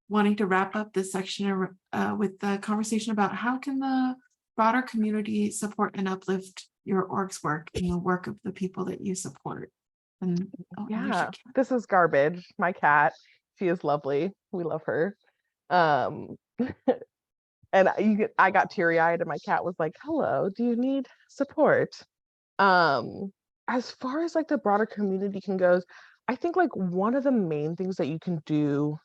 wanting to wrap up this section with the conversation about how can the broader community support and uplift your org's work and the work of the people that you support. And yeah, this is Garbage, my cat. She is lovely. We love her. And I got teary-eyed and my cat was like, hello, do you need support? As far as like the broader community can goes, I think like one of the main things that you can do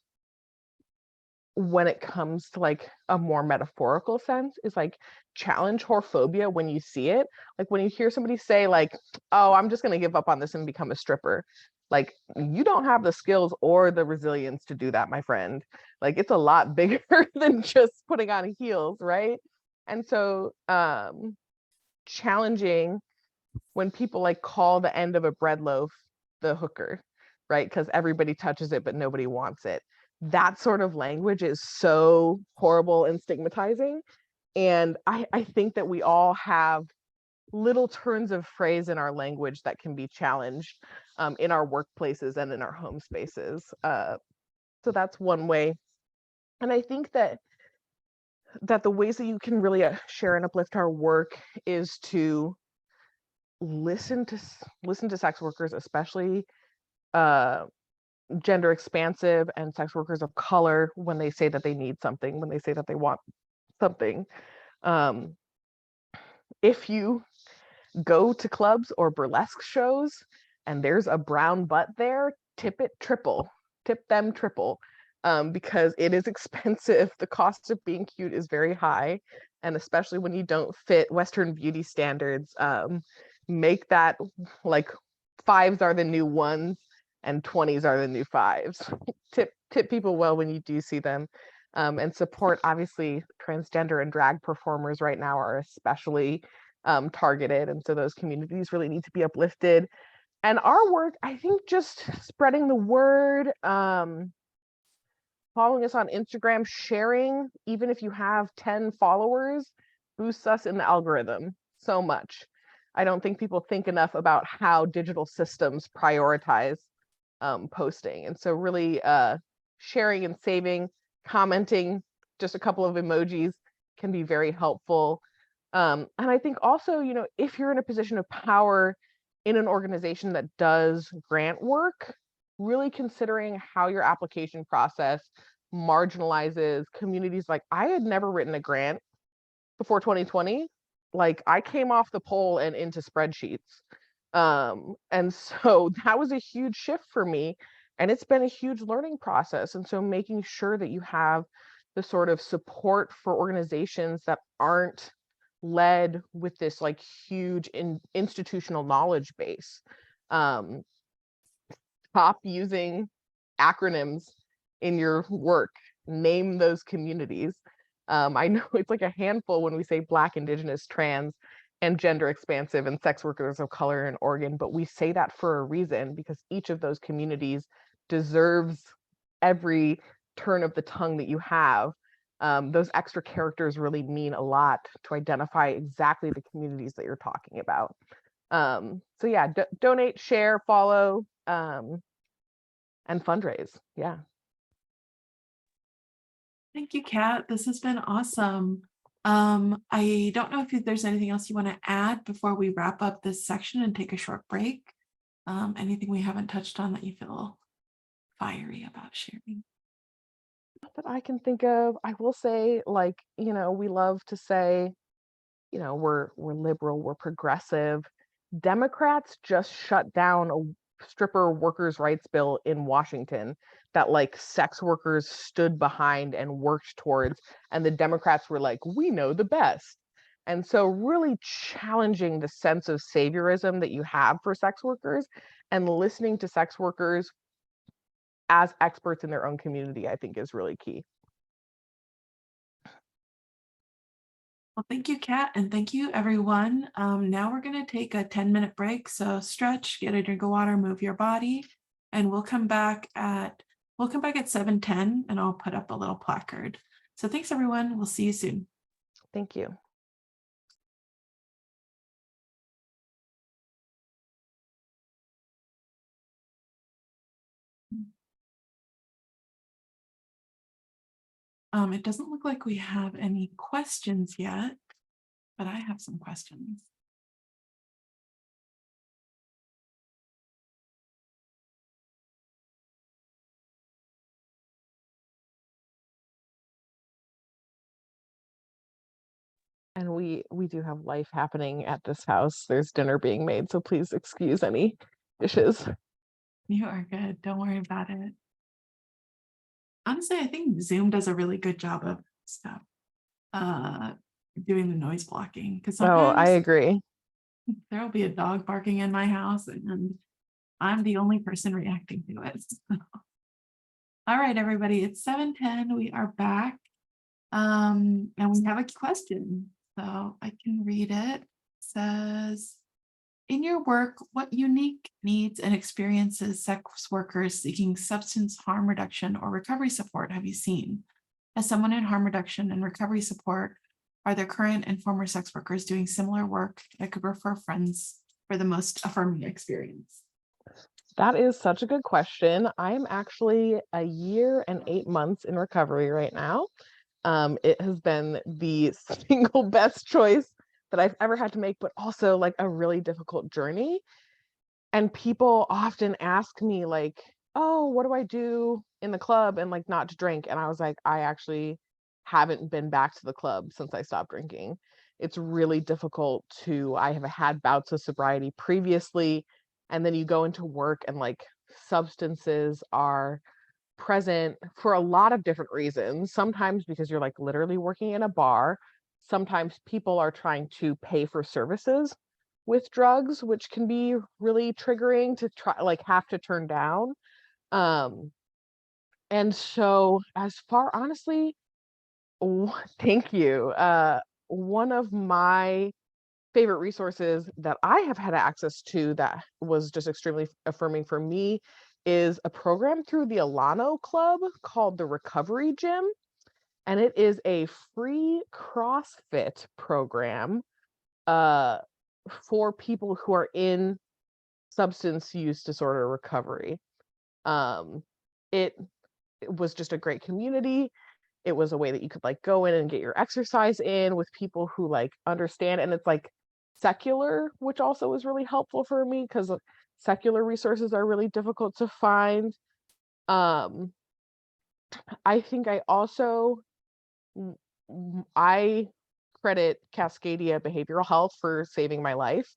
when it comes to like a more metaphorical sense is like challenge whorephobia when you see it. Like when you hear somebody say like, oh, I'm just going to give up on this and become a stripper. Like you don't have the skills or the resilience to do that, my friend. Like it's a lot bigger than just putting on heels, right? And so challenging when people like call the end of a bread loaf the hooker, right? Because everybody touches it, but nobody wants it. That sort of language is so horrible and stigmatizing. And I think that we all have little turns of phrase in our language that can be challenged in our workplaces and in our home spaces. So that's one way. And I think that the ways that you can really share and uplift our work is to listen to sex workers, especially gender expansive and sex workers of color, when they say that they need something, when they say that they want something. If you go to clubs or burlesque shows and there's a brown butt there, tip them triple, because it is expensive. The cost of being cute is very high, and especially when you don't fit Western beauty standards, make that like 5s are the new 1s and 20s are the new 5s. tip people well when you do see them, and support. Obviously, transgender and drag performers right now are especially targeted, and so those communities really need to be uplifted. And our work, I think, just spreading the word, following us on Instagram, sharing, even if you have 10 followers, boosts us in the algorithm so much. I don't think people think enough about how digital systems prioritize posting. And so really sharing and saving, commenting, just a couple of emojis can be very helpful. And I think also, if you're in a position of power in an organization that does grant work, really considering how your application process marginalizes communities. Like, I had never written a grant before 2020. Like, I came off the pole and into spreadsheets. And so that was a huge shift for me. And it's been a huge learning process. And so making sure that you have the sort of support for organizations that aren't led with this like huge institutional knowledge base. Stop using acronyms in your work. Name those communities. I know it's like a handful when we say Black, Indigenous, trans, and gender expansive and sex workers of color in Oregon, but we say that for a reason, because each of those communities deserves every turn of the tongue that you have. Those extra characters really mean a lot to identify exactly the communities that you're talking about. So yeah, donate, share, follow, and fundraise. Yeah. Thank you, Kat. This has been awesome. I don't know if there's anything else you want to add before we wrap up this section and take a short break. Anything we haven't touched on that you feel fiery about sharing? That I can think of. I will say, like, we love to say, we're liberal, we're progressive. Democrats just shut down a stripper workers' rights bill in Washington that like sex workers stood behind and worked towards. And the Democrats were like, we know the best. And so really challenging the sense of saviorism that you have for sex workers and listening to sex workers as experts in their own community, I think is really key. Well, thank you, Kat, and thank you, everyone. Now we're going to take a 10-minute break. So stretch, get a drink of water, move your body, and we'll come back at 7:10, and I'll put up a little placard. So thanks, everyone. We'll see you soon. Thank you. It doesn't look like we have any questions yet, but I have some questions. And we do have life happening at this house. There's dinner being made, so please excuse any dishes. You are good. Don't worry about it. Honestly, I think Zoom does a really good job of stuff, doing the noise blocking, because Oh, I sometimes agree. there will be a dog barking in my house and I'm the only person reacting to it. All right, everybody, it's 7:10. We are back. And we have a question. So I can read it. It says, in your work, what unique needs and experiences sex workers seeking substance harm reduction or recovery support have you seen? As someone in harm reduction and recovery support, are there current and former sex workers doing similar work that could refer friends for the most affirming experience? That is such a good question. I'm actually a year and 8 months in recovery right now. It has been the single best choice that I've ever had to make, but also like a really difficult journey. And people often ask me like, oh, what do I do in the club and like not to drink? And I was like, I actually haven't been back to the club since I stopped drinking. It's really difficult I have had bouts of sobriety previously, and then you go into work and like substances are present for a lot of different reasons. Sometimes because you're like literally working in a bar. Sometimes people are trying to pay for services with drugs, which can be really triggering to try, like, have to turn down. Um, and so as far honestly, thank you. One of my favorite resources that I have had access to that was just extremely affirming for me is a program through the Alano Club called the Recovery Gym. And it is a free CrossFit program for people who are in substance use disorder recovery. Um, it, it was just a great community. It was a way that you could like go in and get your exercise in with people who like understand, and it's like secular, which also was really helpful for me because secular resources are really difficult to find. Um, I think I also I credit Cascadia Behavioral Health for saving my life.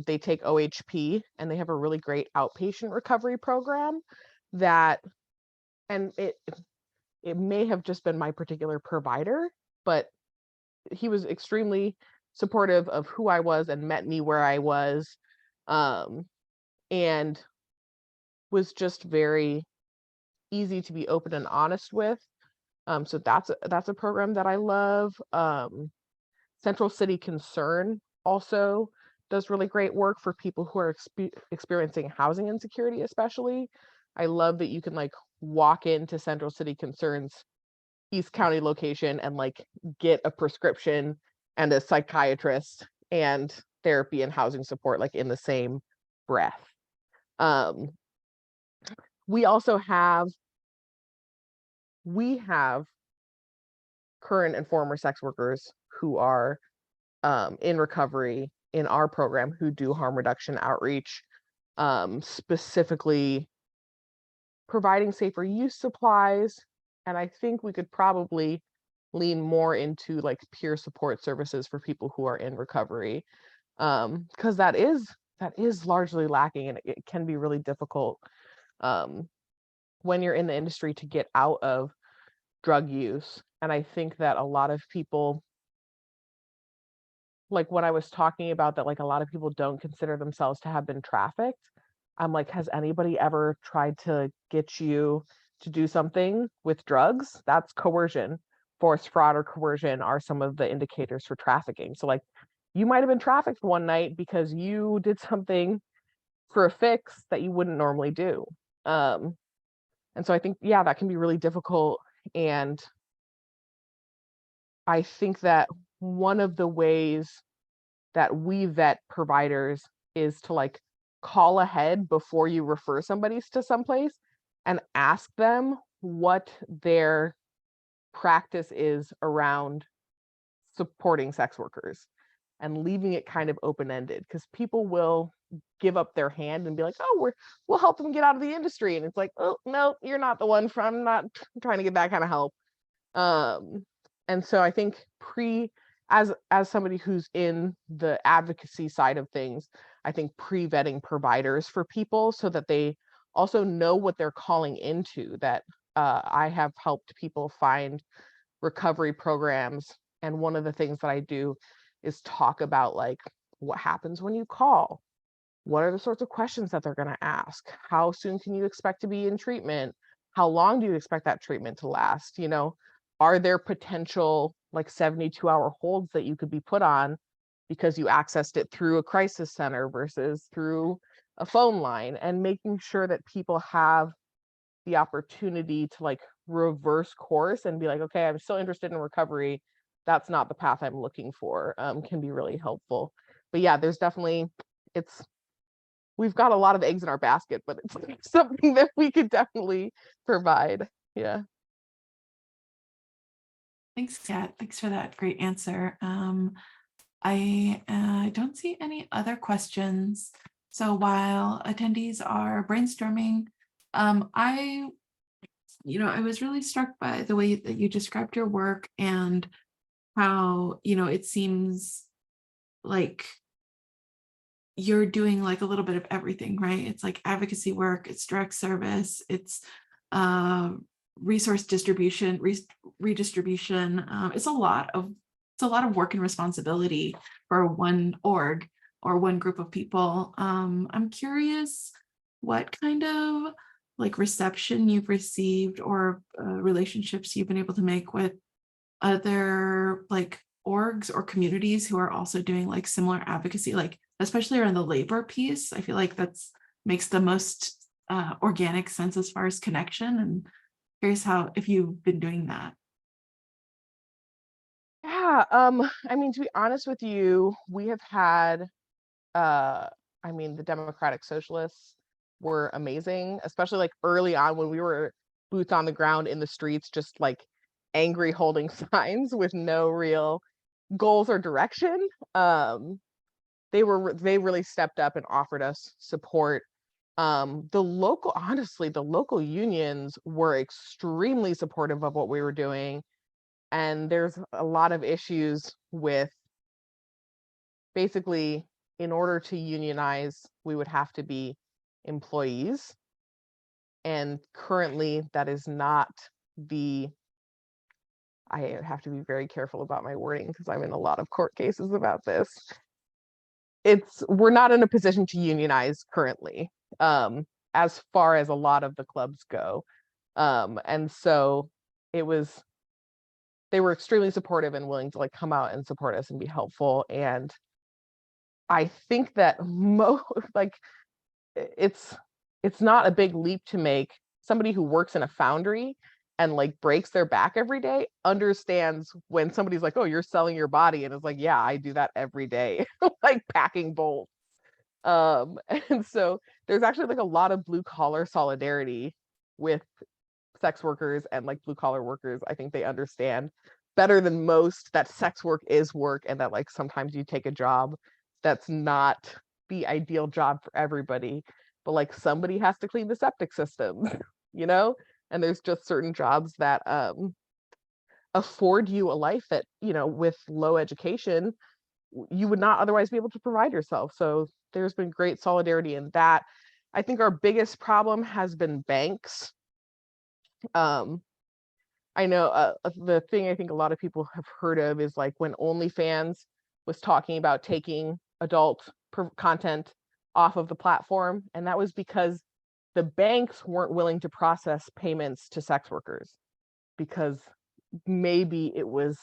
They take OHP and they have a really great outpatient recovery program that, and it may have just been my particular provider, but he was extremely supportive of who I was and met me where I was, and was just very easy to be open and honest with. So that's a program that I love. Central City Concern also does really great work for people who are experiencing housing insecurity, especially. I love that you can like walk into Central City Concern's East County location and like get a prescription and a psychiatrist and therapy and housing support like in the same breath. Um, we also have current and former sex workers who are in recovery in our program who do harm reduction outreach, specifically providing safer use supplies. And I think we could probably lean more into like peer support services for people who are in recovery, because that is largely lacking, and it can be really difficult when you're in the industry to get out of drug use. And I think that a lot of people, like when I was talking about that, like a lot of people don't consider themselves to have been trafficked. I'm like, has anybody ever tried to get you to do something with drugs? That's coercion. Forced fraud or coercion are some of the indicators for trafficking. So like you might have been trafficked one night because you did something for a fix that you wouldn't normally do. And so I think, yeah, that can be really difficult. And I think that one of the ways that we vet providers is to like call ahead before you refer somebody to someplace and ask them what their practice is around supporting sex workers, and leaving it kind of open-ended, because people will give up their hand and be like, oh, we'll help them get out of the industry, and it's like, oh no, you're not the one. I'm not trying to get that kind of help. And so I think as somebody who's in the advocacy side of things, I think pre-vetting providers for people so that they also know what they're calling into. That I have helped people find recovery programs, and one of the things that I do is talk about like what happens when you call. What are the sorts of questions that they're going to ask? How soon can you expect to be in treatment? How long do you expect that treatment to last? You know, are there potential like 72-hour holds that you could be put on because you accessed it through a crisis center versus through a phone line? And making sure that people have the opportunity to like reverse course and be like, okay, I'm still interested in recovery. That's not the path I'm looking for, can be really helpful. But yeah, there's definitely, we've got a lot of eggs in our basket, but it's something that we could definitely provide. Yeah. Thanks, Kat. Thanks for that great answer. I don't see any other questions. So while attendees are brainstorming, I was really struck by the way that you described your work and how, it seems like you're doing like a little bit of everything, right? It's like advocacy work, it's direct service, it's resource distribution, redistribution. It's a lot of work and responsibility for one org or one group of people. I'm curious what kind of like reception you've received or relationships you've been able to make with other like orgs or communities who are also doing like similar advocacy, like especially around the labor piece. I feel like that's makes the most organic sense as far as connection, and curious how if you've been doing that. Yeah, I mean, to be honest with you, we have had, I mean, the Democratic Socialists were amazing, especially like early on when we were boots on the ground in the streets, just like angry holding signs with no real goals or direction. They really stepped up and offered us support. Honestly, the local unions were extremely supportive of what we were doing. And there's a lot of issues with basically, in order to unionize, we would have to be employees. And currently, that is not the, I have to be very careful about my wording because I'm in a lot of court cases about this. We're not in a position to unionize currently, as far as a lot of the clubs go. And so it was, they were extremely supportive and willing to like come out and support us and be helpful. And I think that like it's not a big leap to make. Somebody who works in a foundry and like breaks their back every day understands when somebody's like, oh, you're selling your body, and it's like, yeah, I do that every day, like packing bolts. And so there's actually like a lot of blue collar solidarity with sex workers and like blue collar workers. I think they understand better than most that sex work is work, and that like sometimes you take a job that's not the ideal job for everybody, but like somebody has to clean the septic system, you know? And there's just certain jobs that afford you a life that, you know, with low education, you would not otherwise be able to provide yourself. So there's been great solidarity in that. I think our biggest problem has been banks. I know the thing I think a lot of people have heard of is like when OnlyFans was talking about taking adult content off of the platform. And that was because the banks weren't willing to process payments to sex workers because maybe it was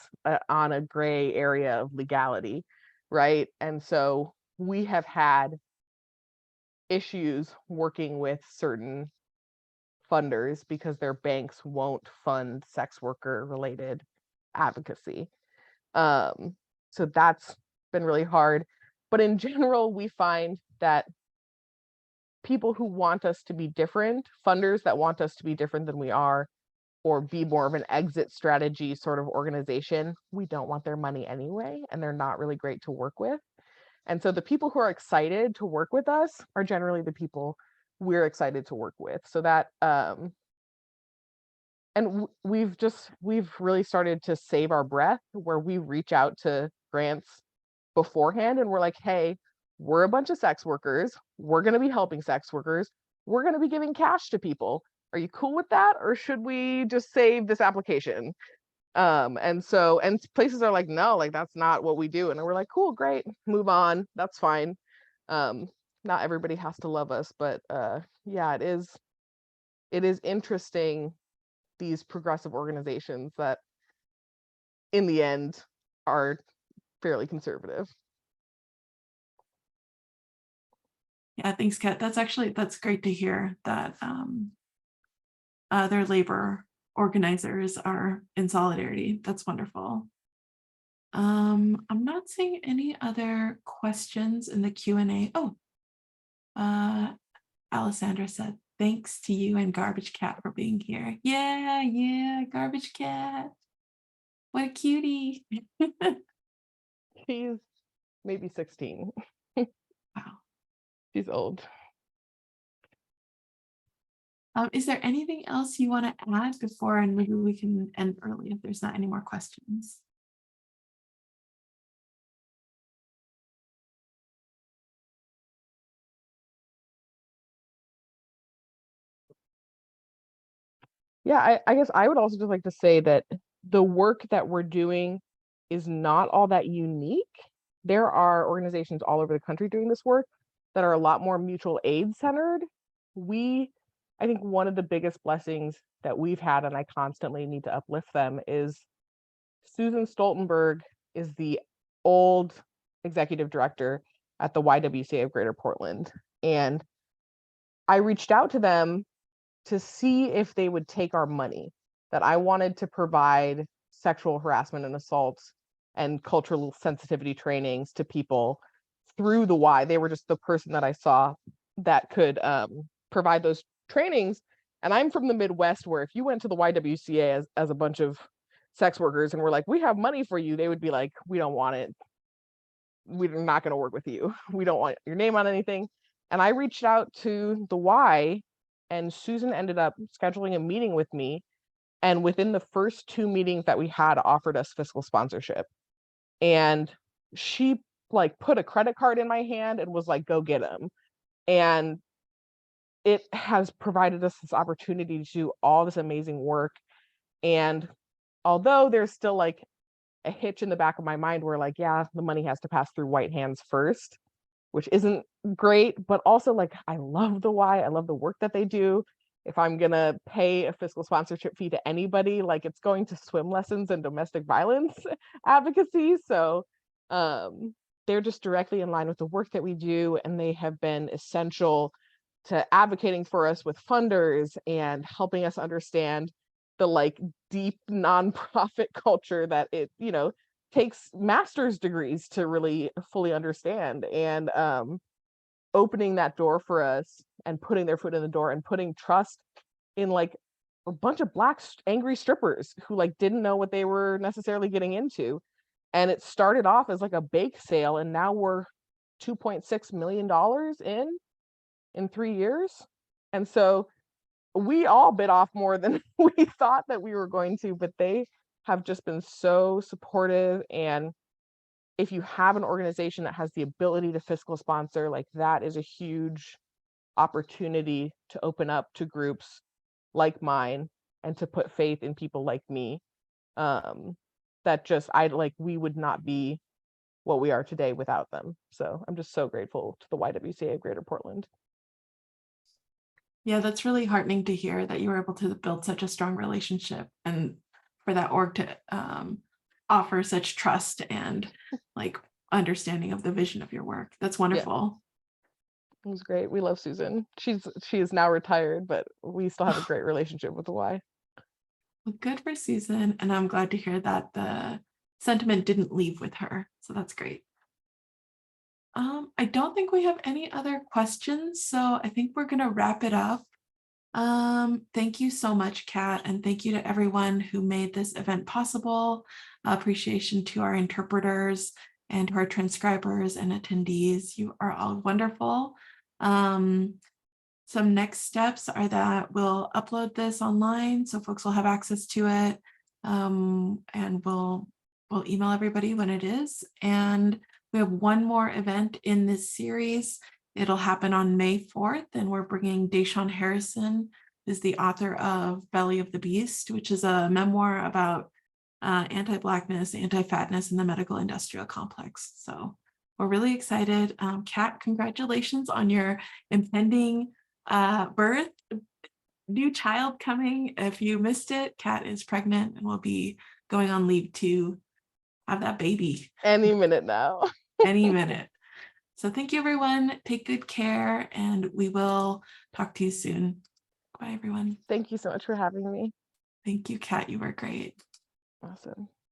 on a gray area of legality, right? And so we have had issues working with certain funders because their banks won't fund sex worker related advocacy. So that's been really hard. But in general, we find that people who want us to be different, funders that want us to be different than we are, or be more of an exit strategy sort of organization, we don't want their money anyway, and they're not really great to work with. And so the people who are excited to work with us are generally the people we're excited to work with. So that and we've really started to save our breath where we reach out to grants beforehand and we're like, hey, we're a bunch of sex workers, we're going to be helping sex workers, we're going to be giving cash to people, are you cool with that, or should we just save this application? And places are like, no, like that's not what we do, and we're like, cool, great, move on, that's fine. Not everybody has to love us, but yeah, it is interesting, these progressive organizations that in the end are fairly conservative. Yeah, thanks, Kat. That's great to hear that their labor organizers are in solidarity. That's wonderful. I'm not seeing any other questions in the Q&A. Oh, Alessandra said, thanks to you and Garbage Cat for being here. Yeah, Garbage Cat. What a cutie. She's maybe 16. Wow. She's old. Is there anything else you want to add before, and maybe we can end early if there's not any more questions? Yeah, I guess I would also just like to say that the work that we're doing is not all that unique. There are organizations all over the country doing this work that are a lot more mutual aid centered. I think one of the biggest blessings that we've had, and I constantly need to uplift them, is Susan Stoltenberg is the old executive director at the YWCA of Greater Portland. And I reached out to them to see if they would take our money that I wanted to provide sexual harassment and assault and cultural sensitivity trainings to people through the Y. They were just the person that I saw that could provide those trainings. And I'm from the Midwest, where if you went to the YWCA as a bunch of sex workers and were like, we have money for you, they would be like, we don't want it. We're not going to work with you. We don't want your name on anything. And I reached out to the Y, and Susan ended up scheduling a meeting with me. And within the first 2 meetings that we had, offered us fiscal sponsorship. And she like put a credit card in my hand and was like, go get them. And it has provided us this opportunity to do all this amazing work. And although there's still like a hitch in the back of my mind where like, yeah, the money has to pass through white hands first, which isn't great, but also like, I love the Y, I love the work that they do. If I'm gonna pay a fiscal sponsorship fee to anybody, like it's going to swim lessons and domestic violence advocacy. So they're just directly in line with the work that we do, and they have been essential to advocating for us with funders and helping us understand the like deep nonprofit culture that it, takes master's degrees to really fully understand. And opening that door for us and putting their foot in the door and putting trust in like a bunch of Black angry strippers who like didn't know what they were necessarily getting into. And it started off as like a bake sale, and now we're $2.6 million in 3 years. And so we all bit off more than we thought that we were going to, but they have just been so supportive. And if you have an organization that has the ability to fiscal sponsor, like that is a huge opportunity to open up to groups like mine and to put faith in people like me. That just, we would not be what we are today without them. So I'm just so grateful to the YWCA of Greater Portland. Yeah, that's really heartening to hear that you were able to build such a strong relationship, and for that org to offer such trust and like understanding of the vision of your work. That's wonderful. It was great. We love Susan. She is now retired, but we still have a great relationship with the Y. Well, good for Susan, and I'm glad to hear that the sentiment didn't leave with her. So that's great. I don't think we have any other questions, so I think we're gonna wrap it up. Thank you so much, Kat, and thank you to everyone who made this event possible. Appreciation to our interpreters and to our transcribers and attendees. You are all wonderful. Some next steps are that we'll upload this online so folks will have access to it, and we'll email everybody when it is. And we have one more event in this series. It'll happen on May 4th, and we're bringing Deshawn Harrison, who's the author of Belly of the Beast, which is a memoir about anti-Blackness, anti-fatness in the medical industrial complex. So we're really excited. Kat, congratulations on your impending birth. New child coming. If you missed it, Kat is pregnant and will be going on leave to have that baby. Any minute now. Any minute. So thank you, everyone. Take good care, and we will talk to you soon. Bye, everyone. Thank you so much for having me. Thank you, Kat. You were great. Awesome.